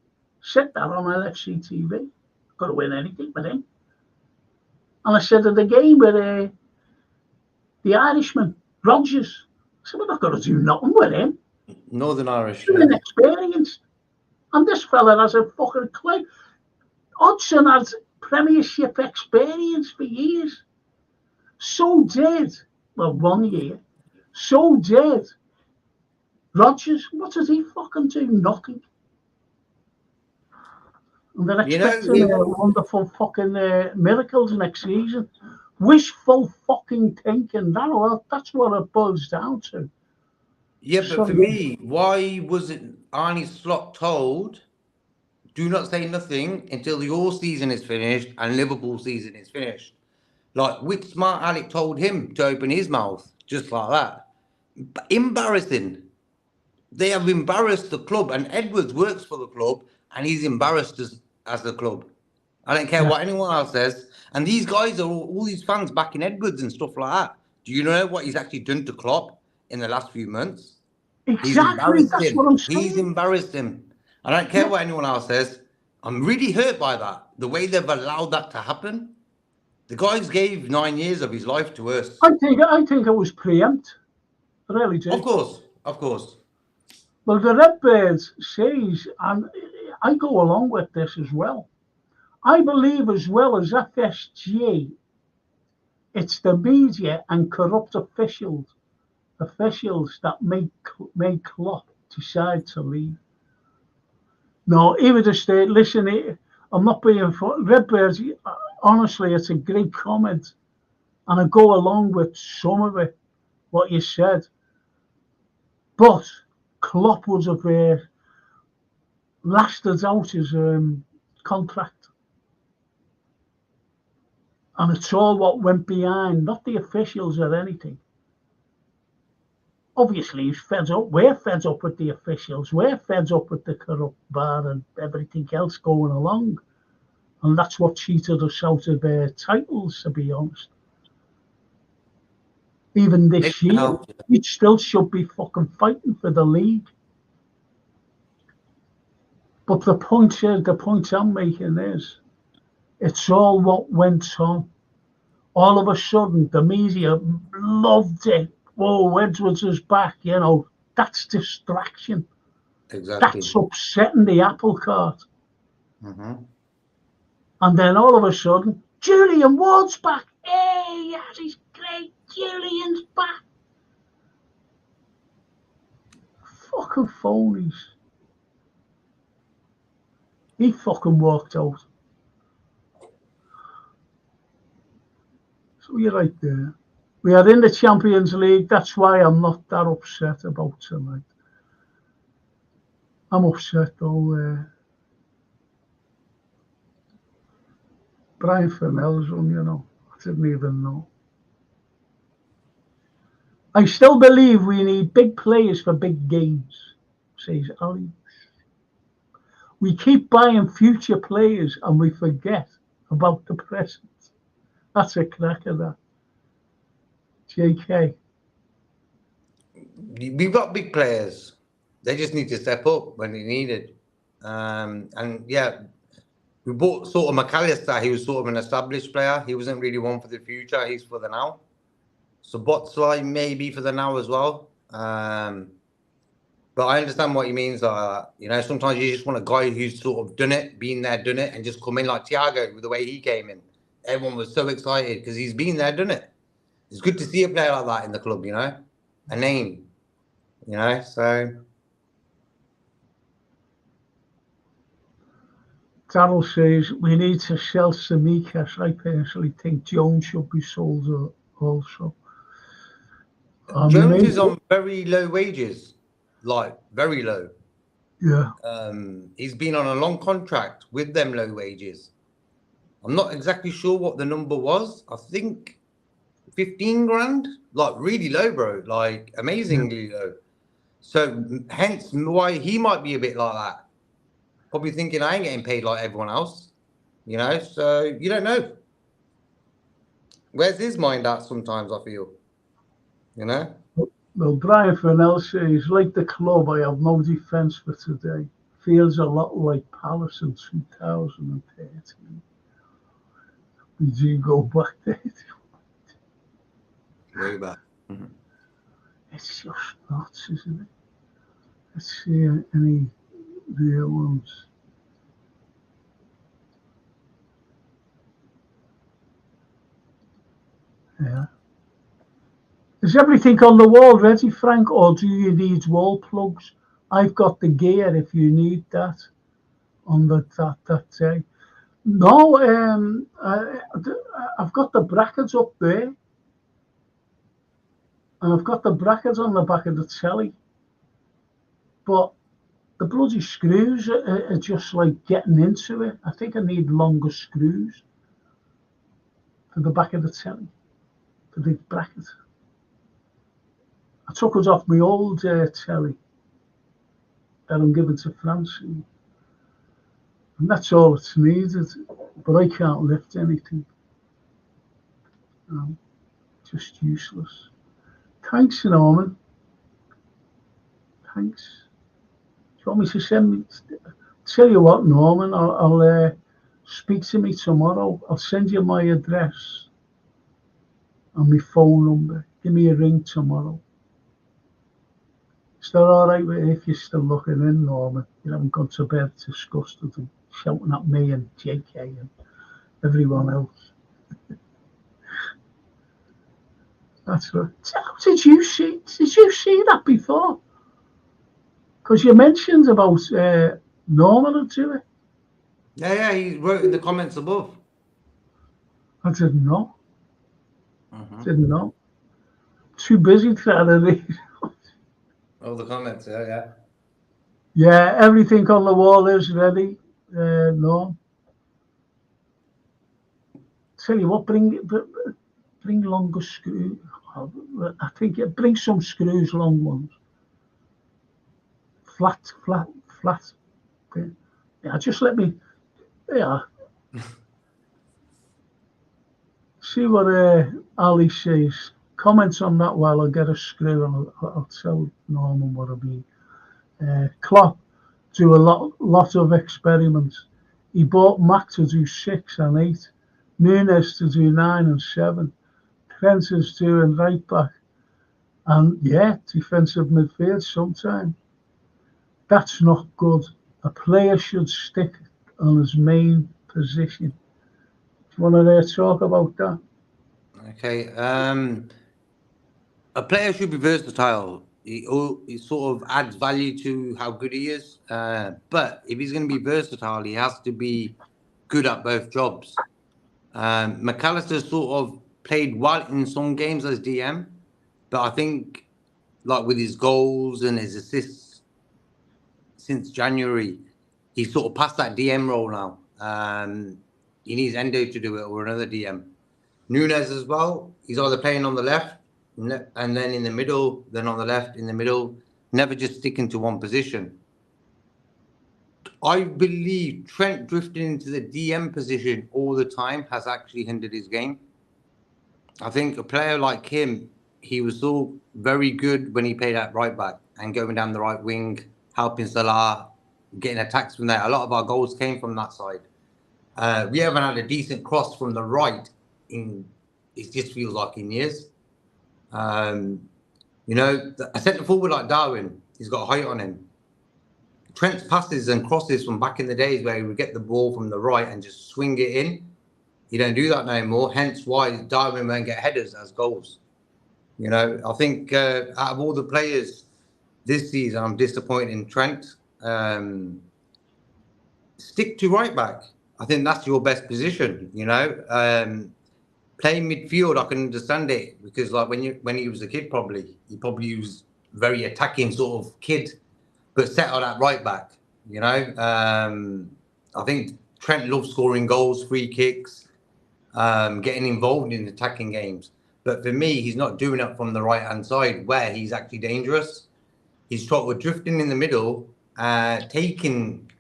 Said that on LFC TV. Got to win anything with him. And I said at the game with the Irishman, Rodgers, I said, we're not going to do nothing with him. Northern Irish. He's inexperienced. And this fella has a fucking claim. Hodgson has Premiership experience for years. So did, well, 1 year. So did Rodgers. What does he fucking do? Nothing. And they're expecting wonderful fucking miracles next season. Wishful fucking thinking. That's what it boils down to. Yeah, but for me, why wasn't Arne Slot told, do not say nothing until your season is finished and Liverpool season is finished? Like, which smart Alec told him to open his mouth, just like that? Embarrassing. They have embarrassed the club, and Edwards works for the club, and he's embarrassed as the club. I don't care what anyone else says. And these guys are all these fans backing Edwards and stuff like that. Do you know what he's actually done to Klopp in the last few months? Exactly, that's what I'm saying. He's embarrassed him. I don't care what anyone else says. I'm really hurt by that. The way they've allowed that to happen. The guys gave 9 years of his life to us. I think it was preempt. I really do. Of course. Well, the Redbirds says, and I go along with this as well. I believe as well as FSG, it's the media and corrupt officials that make Klopp decide to leave. No, he would have stayed. Listen, I'm not being Redbirds. Honestly, it's a great comment, and I go along with some of it, what you said. But Klopp would have lasted out his contract. And it's all what went behind, not the officials or anything. Obviously, he's fed up. We're fed up with the officials. We're fed up with the corrupt bar and everything else going along. And that's what cheated us out of their titles, to be honest. Even this year, we still should be fucking fighting for the league. But the point I'm making is, it's all what went on. All of a sudden, the media loved it. Oh, Edwards is back, that's distraction. Exactly. That's upsetting the apple cart. Mm-hmm. And then all of a sudden, Julian Ward's back. Hey, yes, he's great. Julian's back. Fucking phonies. He fucking walked out. So you're right there. We are in the Champions League. That's why I'm not that upset about tonight. I'm upset though. Brian Fennell's run, I didn't even know. I still believe we need big players for big games, says Ali. We keep buying future players and we forget about the present. That's a cracker, that. JK. We've got big players. They just need to step up when they needed. And yeah, we bought sort of McAllister. He was sort of an established player. He wasn't really one for the future. He's for the now. So Botzley maybe for the now as well. But I understand what he means. Sometimes you just want a guy who's sort of done it, been there, done it, and just come in like Thiago with the way he came in. Everyone was so excited because he's been there, done it. It's good to see a player like that in the club, a name, so. Darryl says we need to sell Samikas. I personally think Jones should be sold also. Jones is on very low wages, like very low. Yeah. He's been on a long contract with them low wages. I'm not exactly sure what the number was. I think 15 grand, like really low, bro, like amazingly low. So hence why he might be a bit like that. Probably thinking I ain't getting paid like everyone else, so you don't know. Where's his mind at sometimes, I feel? You know? Well, Brian Fennell says, like the club, I have no defence for today. Feels a lot like Palace in 2013. We do go back there. Way back. It's just nuts, isn't it? Let's see any real ones. Yeah. Is everything on the wall ready, Frank, or do you need wall plugs? I've got the gear if you need that on that day. No, I've got the brackets up there, and I've got the brackets on the back of the telly, but the bloody screws are just like getting into it. I think I need longer screws for the back of the telly, for the bracket. I took it off my old telly that I'm giving to Francine, and that's all it's needed. But I can't lift anything. Just useless. Thanks, Norman. Thanks. Do you want me to send me? Tell you what, Norman, I'll speak to me tomorrow. I'll send you my address and my phone number. Give me a ring tomorrow. Is that all right if you're still looking in, Norman? You haven't gone to bed disgusted and shouting at me and JK and everyone else. That's right. Did you see that before? Because you mentioned about Norman to it. Yeah, he wrote in the comments above. I didn't know. Didn't know. Too busy trying to read. Oh, the comments, yeah. Yeah, everything on the wall is ready. No. Tell you what, bring longer screws. I think bring some screws, long ones. Flat. Okay. Yeah, just let me. Yeah. See what Ali says. Comments on that while I get a screw and I'll tell Norman what I mean. Klopp do a lot of experiments. He bought Mac to do 6 and 8, Nunes to do 9 and 7, Trent is doing right back, and defensive midfield sometimes. That's not good. A player should stick on his main position. Do you want to talk about that? Okay. A player should be versatile. He sort of adds value to how good he is. But if he's going to be versatile, he has to be good at both jobs. McAllister sort of played well in some games as DM, but I think like with his goals and his assists since January, he's sort of past that DM role now. He needs Endo to do it or another DM. Nunes as well. He's either playing on the left and then in the middle, then on the left, in the middle, never just sticking to one position. I believe Trent drifting into the DM position all the time has actually hindered his game. I think a player like him, he was all very good when he played at right back and going down the right wing, helping Salah, getting attacks from there. A lot of our goals came from that side. We haven't had a decent cross from the right it just feels like in years. A centre forward like Darwin, he's got height on him. Trent's passes and crosses from back in the days where he would get the ball from the right and just swing it in. You don't do that no more. Hence why Darwin won't get headers as goals. I think out of all the players this season, I'm disappointed in Trent. Stick to right back. I think that's your best position. Playing midfield, I can understand it because like when he was a kid, he probably was very attacking sort of kid, but settled at right back. I think Trent loves scoring goals, free kicks, getting involved in attacking games. But for me, he's not doing it from the right-hand side where he's actually dangerous. He's drifting in the middle, taking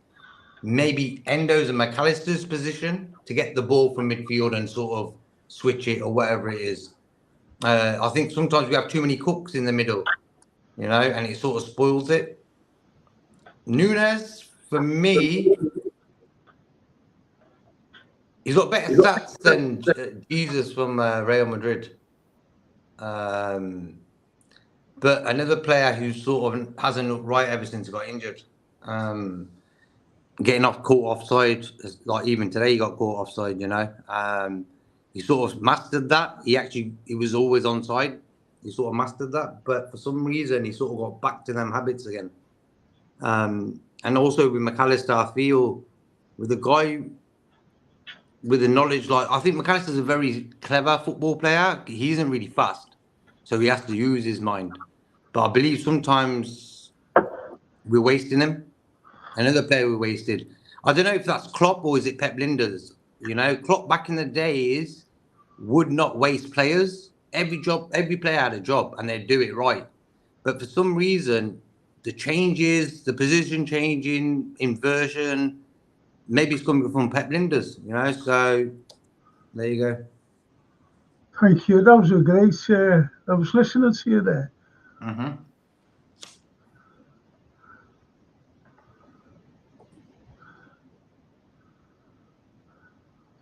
maybe Endo's and McAllister's position to get the ball from midfield and sort of switch it or whatever it is. I think sometimes we have too many cooks in the middle, you know, and it sort of spoils it. Nunes, for me, he's got better stats than Jesus from Real Madrid. But another player who sort of hasn't looked right ever since he got injured. Getting caught offside, like even today he got caught offside, you know. He sort of mastered that. He was always onside. He sort of mastered that. But for some reason, he sort of got back to them habits again. And also with McAllister, I feel with a guy with the knowledge, like I think McAllister's a very clever football player. He isn't really fast, so he has to use his mind. But I believe sometimes we're wasting him. Another player we wasted. I don't know if that's Klopp or is it Pep Linders. You know, Klopp back in the days would not waste players. Every player had a job and they'd do it right. But for some reason, the changes, the position changing, inversion, maybe it's coming from Pep Linders, you know. So there you go. Thank you. That was a great. I was listening to you there. Mm-hmm.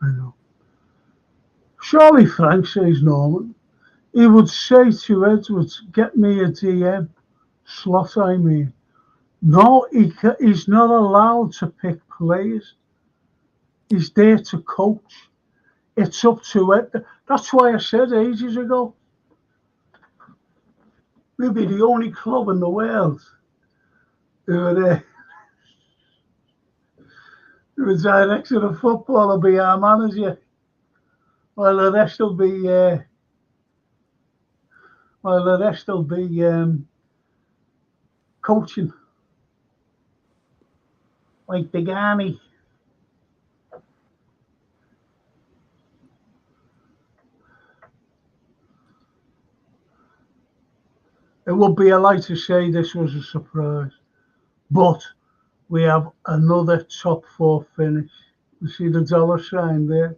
I know. Surely Frank, says Norman, he would say to Edwards, get me a DM. Slot, I mean. No, he's not allowed to pick players. He's there to coach. It's up to it. That's why I said ages ago, we'll be the only club in the world who are the director of football will be our manager, while the rest will be coaching, like Degani. It would be a lie to say this was a surprise, but we have another top 4 finish. You see the dollar sign there?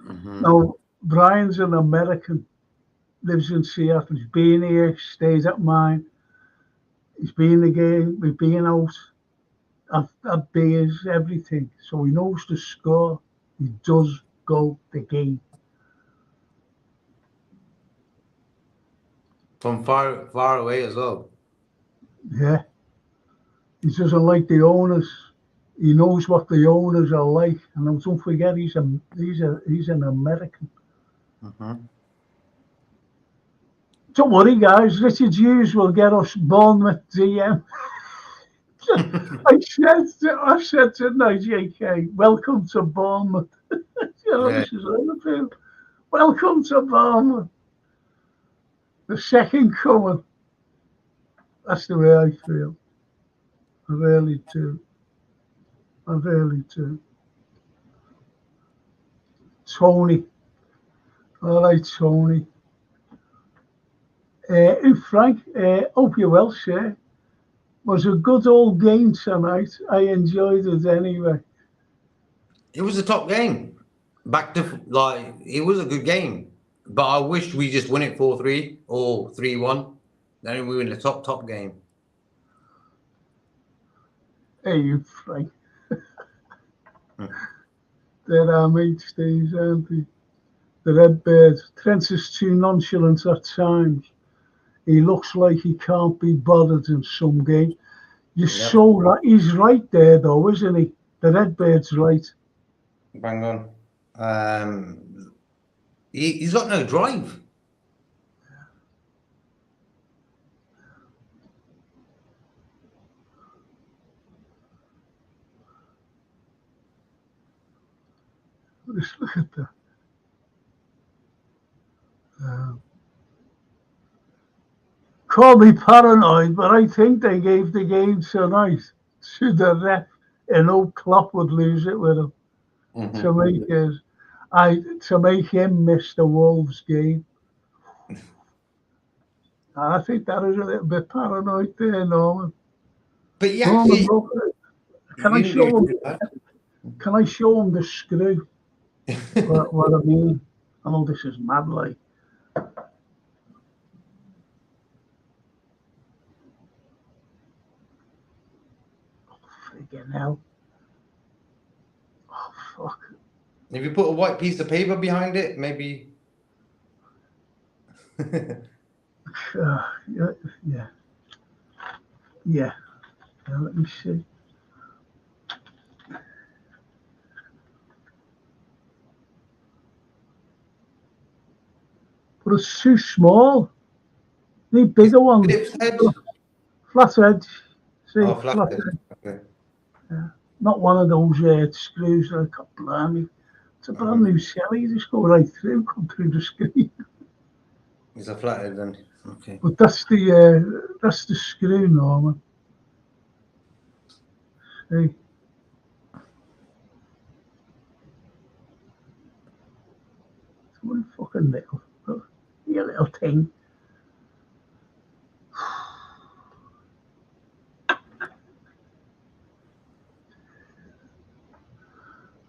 Mm-hmm. Now, Brian's an American, lives in Seattle. He's been here, stays at mine. He's been in the game, we've been out, had beers, everything. So he knows the score. He does go the game. From far away as well. Yeah. He doesn't like the owners. He knows what the owners are like. And don't forget, he's an American. Mm-hmm. Don't worry, guys. Richard Hughes will get us Bournemouth DM. I said to JK, welcome to Bournemouth. This is Liverpool. Welcome to Bournemouth. The second coming. That's the way I feel. I really do. Tony. All right, Tony. Frank, hope you're well, sir. Was a good old game tonight. I enjoyed it anyway. It was a top game. It was a good game. But I wish we just won it 4-3 or 3-1. Then we were in the top game. Hey, you Frank. They're our mates, these, aren't they? The Redbirds. Trent is too nonchalant at times. He looks like he can't be bothered in some game. You're so right. He's right there, though, isn't he? The Redbird's right. Bang on. He's got no drive. Just look at that. Call me paranoid, but I think they gave the game tonight to the ref, and old Klopp would lose it with him to make him miss the Wolves game. I think that is a little bit paranoid there, Norman. But actually, can I show him the screw? what I mean? I know this is mad, like. Freaking hell. Oh, fuck. If you put a white piece of paper behind it, maybe. Yeah. Yeah. Let me see. But it's too small. Need bigger ones. Phillips head? Flat edge. See, Oh, flat flat head. edge. Okay. Yeah. Not one of those screws that got blimey. It's a brand new celly. You just go right through, come through the screen. It's a flat head then. Okay. But that's the screw, Norman. See. It's one fucking little, your little thing.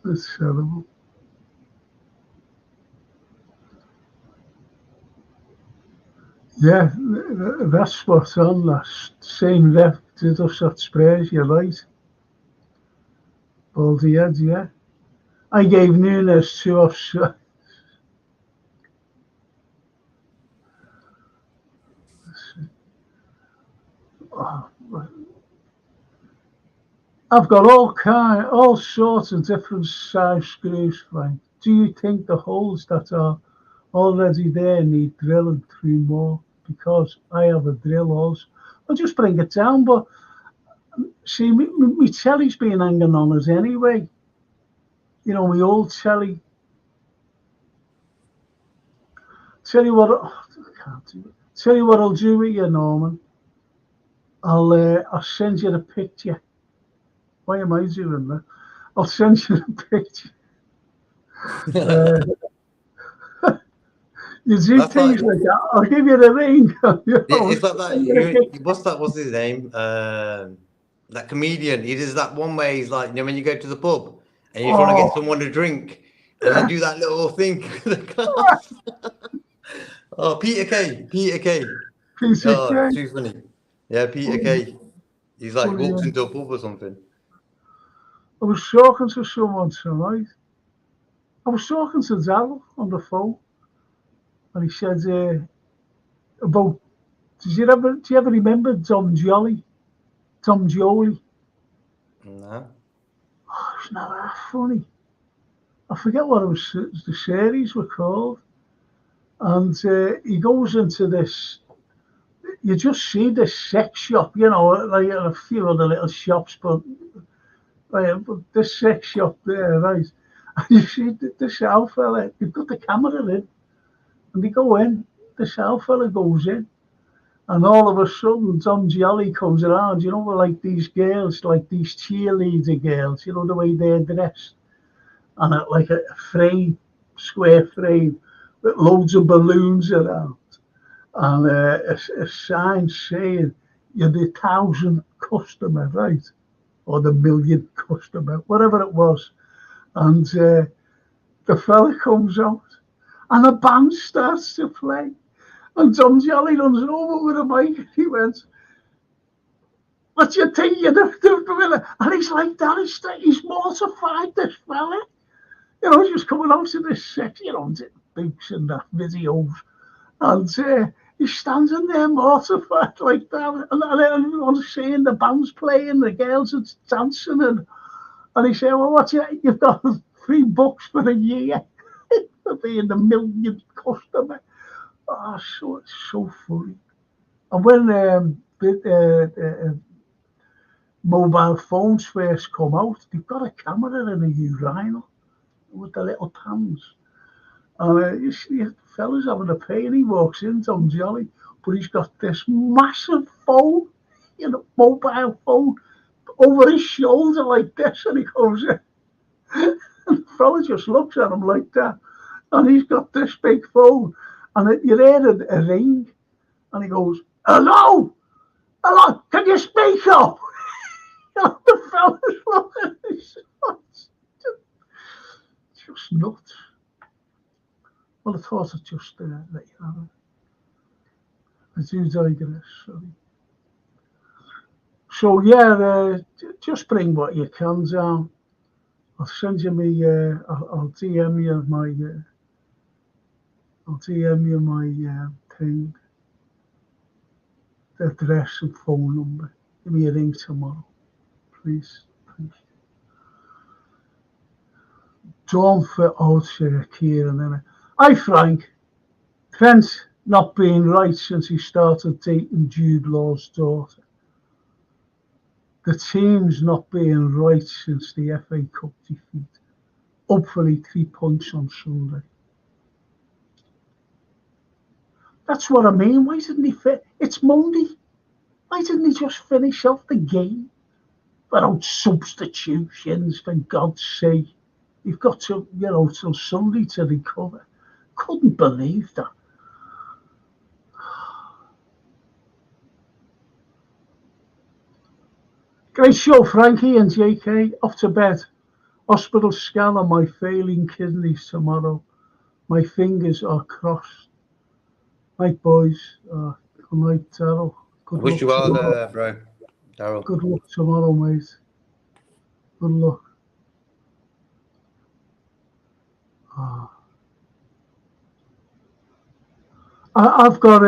That's terrible. Yeah, that's spot on. That's same rep did us at Spurs, you're right. Baldy head, yeah. I gave Nunes 2 offside. Oh, I've got all sorts of different size screws, Frank. Do you think the holes that are already there need drilling 3 more? Because I have a drill also. I'll just bring it down, but see, my telly's been hanging on us anyway. You know, my old telly. Tell you what, I can't do it. Tell you what I'll do with you, Norman. I'll send you the picture. Why am I doing that? I'll send you the picture. You do That's things like, like that. I'll give you the ring. yeah, it's like that. What's that? What's his name? That comedian. He does that one way. He's like, you know, when you go to the pub and you're trying to get someone to drink, and they do that little thing. Oh, Peter Kay. Peter Oh, Kay. it's too funny. Yeah, Peter Kay. He's like walks Yeah. into a pub or something. I was talking to someone tonight. I was talking to Darryl on the phone, and he said about. Do you ever remember Tom Joly? No. Oh, it's not that funny. I forget what the series were called. And he goes into this. You just see this sex shop, you know, like a few other little shops, but this sex shop there, right? And you see the sales fella, they've got the camera in, and they go in. The sales fella goes in, and all of a sudden, Tom Jolly comes around. You know, like these girls, like these cheerleader girls. You know the way they're dressed, and like a frame, square frame, with loads of balloons around. And a sign saying you're the 1,000th customer, right? Or the 1,000,000th customer, whatever it was. And the fella comes out and the band starts to play. And Tom Jolly runs over with a mic and he went, "What do you think you're the?" And he's like that. He's mortified, this fella. You know, just coming out to this set, you know, boots and that videos. And he's standing there mortified like that, and everyone's saying the band's playing, the girls are dancing, and he said, "Well, what's it? You've got $3 for a year for being the 1,000,000th customer." Oh, it's so funny. And when the mobile phones first come out, they've got a camera in a urinal with the little pans. And you see the fella's having a pay, and he walks in, Tom Jolly, but he's got this massive phone, you know, mobile phone, over his shoulder like this, and he goes in. And the fella just looks at him like that, and he's got this big phone, and you hear a ring, and he goes, "Hello, hello, can you speak up?" And the fella's looking at his just nuts. Well, I thought I'd just let you have it. I do digress, sorry. So yeah, just bring what you can down. I'll send you me. I'll DM you my. I'll DM you my thing, the address and phone number. Give me a ring tomorrow, please. Thank you. Don't fit out Kieran in it. Hi Frank. Trent's not been right since he started dating Jude Law's daughter. The team's not being right since the FA Cup defeat. Hopefully 3 points on Sunday. That's what I mean. Why didn't he It's Monday. Why didn't he just finish off the game without substitutions, for God's sake? You've got to, till Sunday to recover. Couldn't believe that. Great show, Frankie and JK. Off to bed. Hospital scan on my failing kidneys tomorrow. My fingers are crossed. Night, boys. Good night, Daryl. I wish you well, bro. Daryl. Good luck tomorrow, mate. Good luck. I've got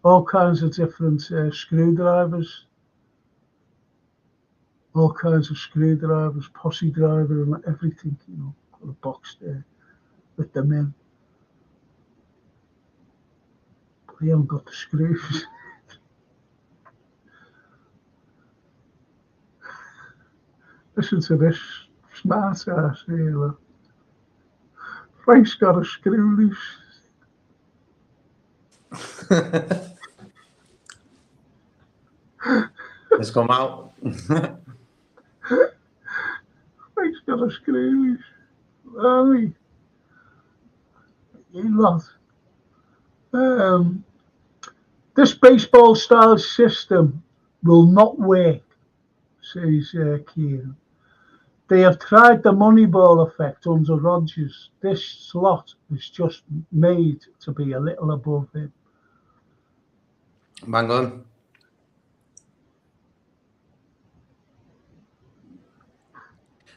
all kinds of different screwdrivers. All kinds of screwdrivers, posse driver and everything, got a box there with them in. But I haven't got the screws. Listen to this smart ass here, look. Frank's got a screw loose. Let's come out. Frank's got a screw loose. Army. You lot. This baseball style system will not work, says Kieran. They have tried the Moneyball effect under Rodgers. This slot is just made to be a little above him. Bang on.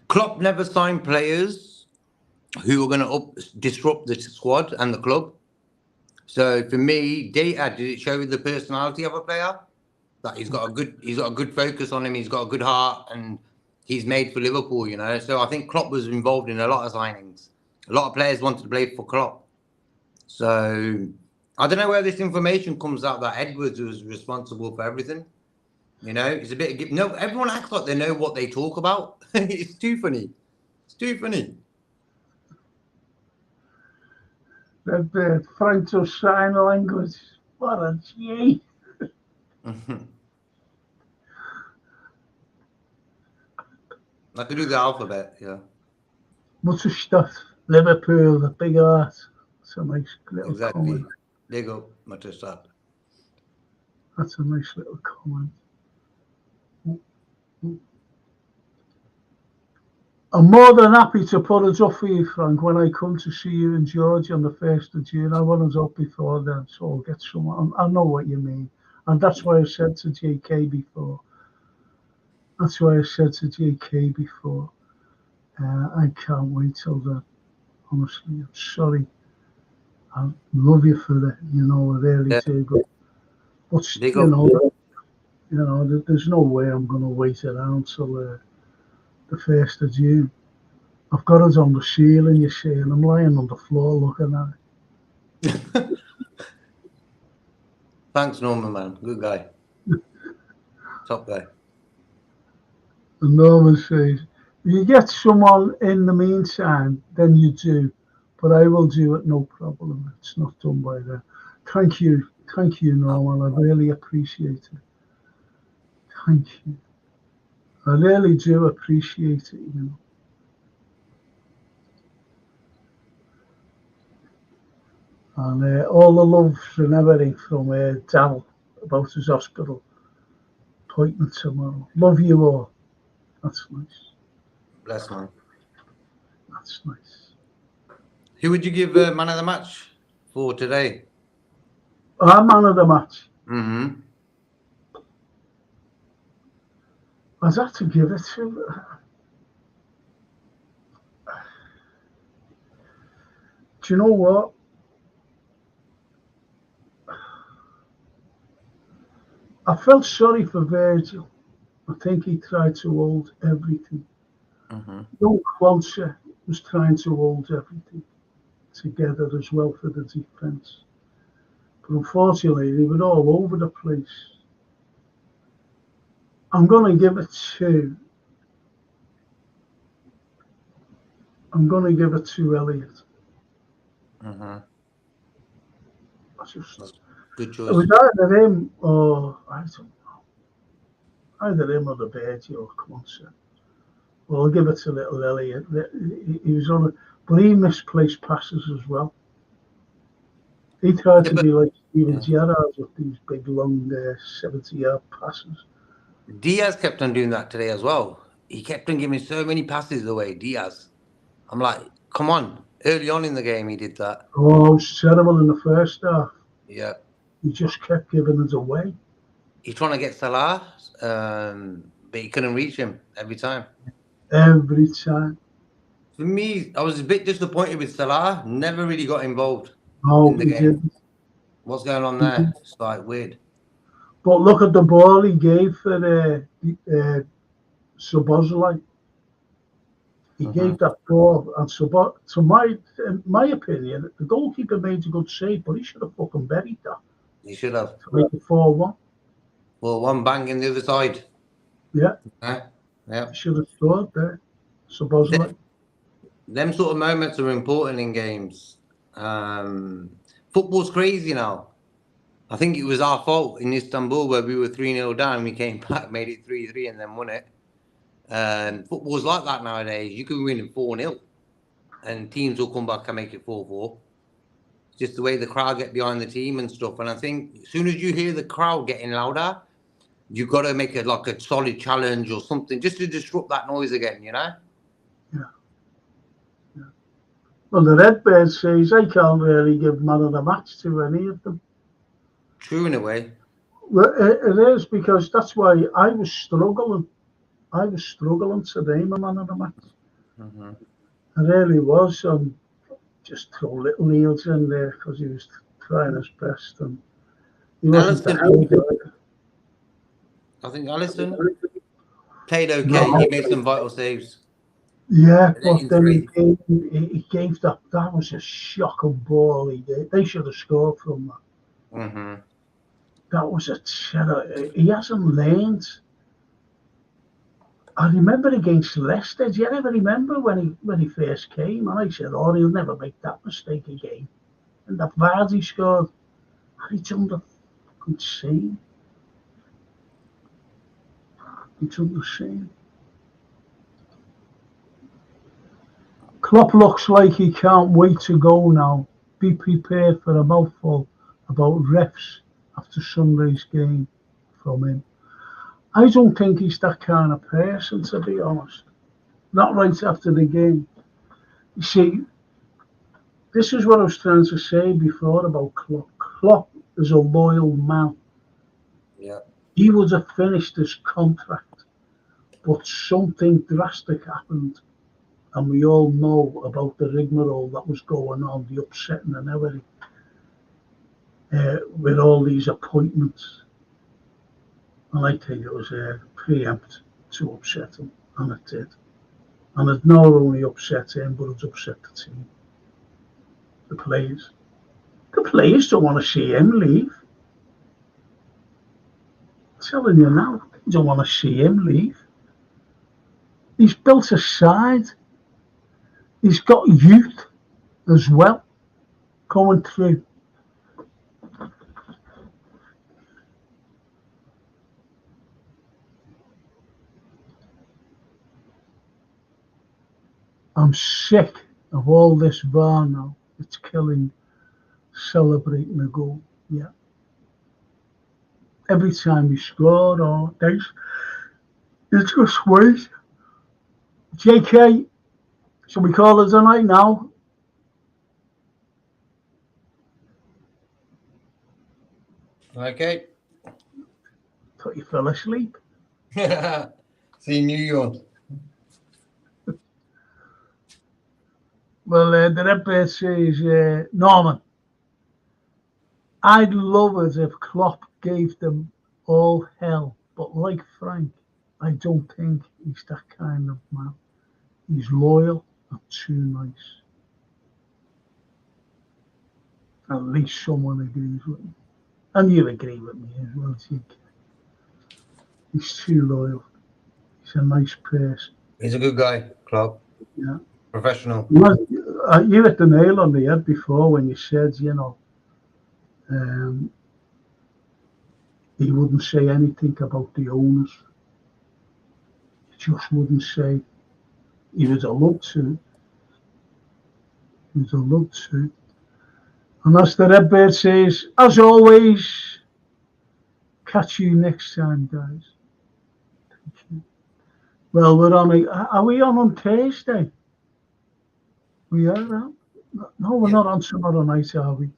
Klopp never signed players who were going to disrupt the squad and the club. So for me, did it show the personality of a player? That he's got a good focus on him. He's got a good heart, and he's made for Liverpool. So I think Klopp was involved in a lot of signings. A lot of players wanted to play for Klopp. So I don't know where this information comes out that Edwards was responsible for everything. It's a bit. No, everyone acts like they know what they talk about. It's too funny. It's too funny. That Franco sign language. What a G. I could do the alphabet, yeah. Much of stuff. Liverpool, the big art. That's a nice little comment. There you go, much of stuff. That's a nice little comment. I'm more than happy to put it up for you, Frank, when I come to see you in Georgia on the 1st of June. I want it up before then, so I'll get some. I know what you mean. And that's why I said to JK before. I can't wait till then. Honestly, I'm sorry. I love you for that, I really do. But there's no way I'm going to wait around till the 1st of June. I've got it on the ceiling, you see, and I'm lying on the floor looking at it. Thanks, Norman, man. Good guy. Top guy. And Norman says, if you get someone in the meantime, then you do. But I will do it, no problem. It's not done by them. Thank you, Norman. I really appreciate it. Thank you. I really do appreciate it, And all the loves and everything from Dal about his hospital appointment tomorrow. Love you all. That's nice. Bless, man. That's nice. Who would you give man of the match for today? Our man of the match. Mm-hmm. I'd have to give it to. Do you know what? I felt sorry for Virgil. I think he tried to hold everything. Mm-hmm. Young Qualter was trying to hold everything together as well for the defence. But unfortunately, they were all over the place. I'm going to give it to Elliot. Mm-hmm. That's just, Good it choice. was either him or, I don't know, either him or the Virgil or Qualter. Well, I'll give it to little Elliot. He was on it, but he misplaced passes as well. He tried to be like Steven Gerrard with these big, long 70-yard passes. Diaz kept on doing that today as well. He kept on giving so many passes away, Diaz. I'm like, come on. Early on in the game, he did that. Oh, it was terrible in the first half. Yeah. He just kept giving it away. He's trying to get Salah, but he couldn't reach him every time. Every time. For me, I was a bit disappointed with Salah. Never really got involved No, in the he game. didn't. What's going on there? It's like weird. But look at the ball he gave for Szoboszlai. He gave that ball, and to my opinion, the goalkeeper made a good save, but he should have fucking buried that. He should have. To make it 4-1. Well, one bang in the other side. Yeah. Yeah. He should have scored there. Szoboszlai. Them sort of moments are important in games. Football's crazy now. I think it was our fault in Istanbul where we were 3-0 down. We came back, made it 3-3, and then won it. And football's like that nowadays. You can win 4-0, and teams will come back and make it 4-4. It's just the way the crowd get behind the team and stuff. And I think as soon as you hear the crowd getting louder, you've got to make it like a solid challenge or something just to disrupt that noise again, you know? Yeah. Well, the Redbird says I can't really give man of the match to any of them. True in a way. Well, it is, because that's why I was struggling. I was struggling to name a man of the match. Mm-hmm. I really was. Just throw little Niels in there because he was trying his best, and he wasn't the hell guy. I think Alisson played okay. No. He made some vital saves. Yeah, but then he gave that. That was a shocking ball he did. They should have scored from that. Mm-hmm. That was a terror. He hasn't learned. I remember against Leicester. Do you ever remember when he first came? And I said, "Oh, he'll never make that mistake again." And that Vardy scored, and he done the fucking same. He done the same. Klopp looks like he can't wait to go now. Be prepared for a mouthful about refs after Sunday's game from him. I don't think he's that kind of person, to be honest. Not right after the game. You see, this is what I was trying to say before about Klopp. Klopp is a loyal man. Yeah. He would have finished his contract, but something drastic happened. And we all know about the rigmarole that was going on, the upsetting and everything, with all these appointments. And I think it was a preempt to upset him, and it did. And it not only upset him, but it upset the team, the players. The players don't want to see him leave. I'm telling you now, they don't want to see him leave. He's built a side. He's got youth as well coming through. I'm sick of all this VAR now. It's killing celebrating a goal. Yeah. Every time you score or this, you just wait. JK, shall we call it a night now? Okay. Thought you fell asleep. See New York. Well, the Redbird says, Norman, I'd love it if Klopp gave them all hell, but like Frank, I don't think he's that kind of man. He's loyal and too nice. At least someone agrees with me. And you agree with me as well, Jake. He's too loyal. He's a nice person. He's a good guy, Klopp. Yeah. Professional. You hit the nail on the head before when you said, he wouldn't say anything about the owners. He just wouldn't say. He would have loved to. And as the Redbird says, as always, catch you next time, guys. Thank you. Well, are we on Thursday? We are on? No, we're not on tomorrow night, are we?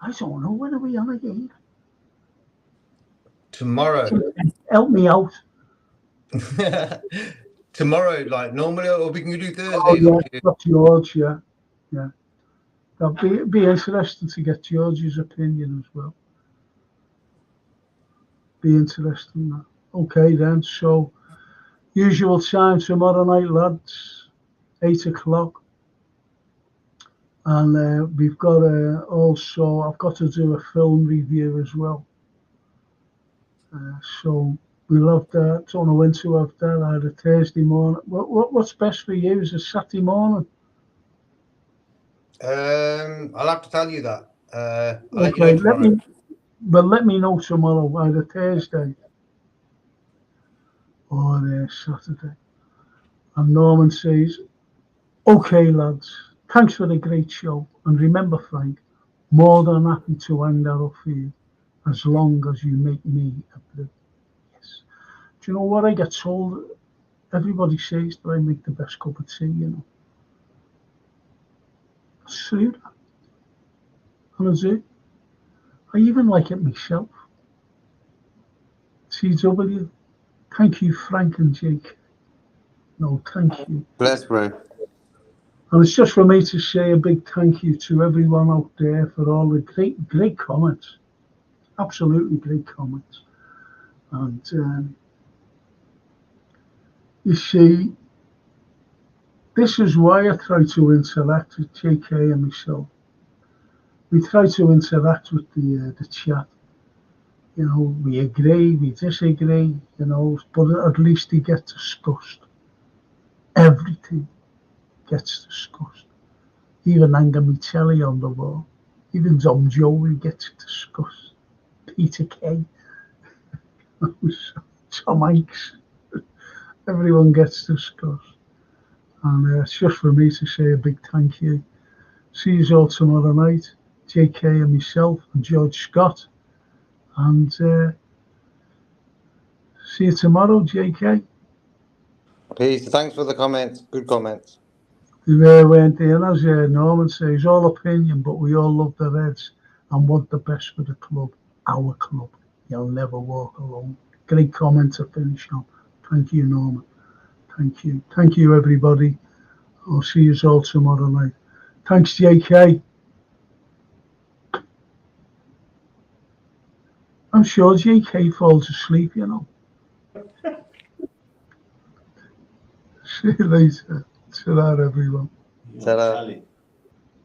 I don't know. When are we on again? Tomorrow. Help me out. Tomorrow, like normally, or we can do Thursdays. Oh, yeah, got George, yeah. That'll be interesting to get George's opinion as well. Be interesting, that. Okay, then. So, usual time tomorrow night, lads. 8 o'clock. And we've got also, I've got to do a film review as well. So we'll have that. Don't know when to have that. Either Thursday morning. What's best for you? Is it Saturday morning? I'll have to tell you that. Okay, let me know tomorrow, either Thursday or Saturday. And Norman says, okay, lads, thanks for the great show. And remember, Frank, more than happy to hang that up for you as long as you make me a blue. Yes. Do you know what I get told? Everybody says that I make the best cup of tea, It's true. And I do. I even like it myself. TW, thank you, Frank and Jake. No, thank you. Bless, bro. And it's just for me to say a big thank you to everyone out there for all the great comments. Absolutely great comments. And you see, this is why I try to interact with JK and myself. We try to interact with the chat. We agree, we disagree, but at least they get discussed. Everything gets discussed. Even Angamicelli on the wall. Even Dom Joey gets discussed. Peter Kay. Tom Hanks. Everyone gets discussed. And it's just for me to say a big thank you. See you all tomorrow night. JK and myself and George Scott. And see you tomorrow, JK. Peace. Thanks for the comments. Good comments. Went in, as Norman says, all opinion, but we all love the Reds and want the best for the club, our club. You'll never walk alone. Great comment to finish on. Thank you, Norman. Thank you. Thank you, everybody. I'll see you all tomorrow night. Thanks, JK. I'm sure JK falls asleep, See you later. Ta-ra, everyone. Ta-ra.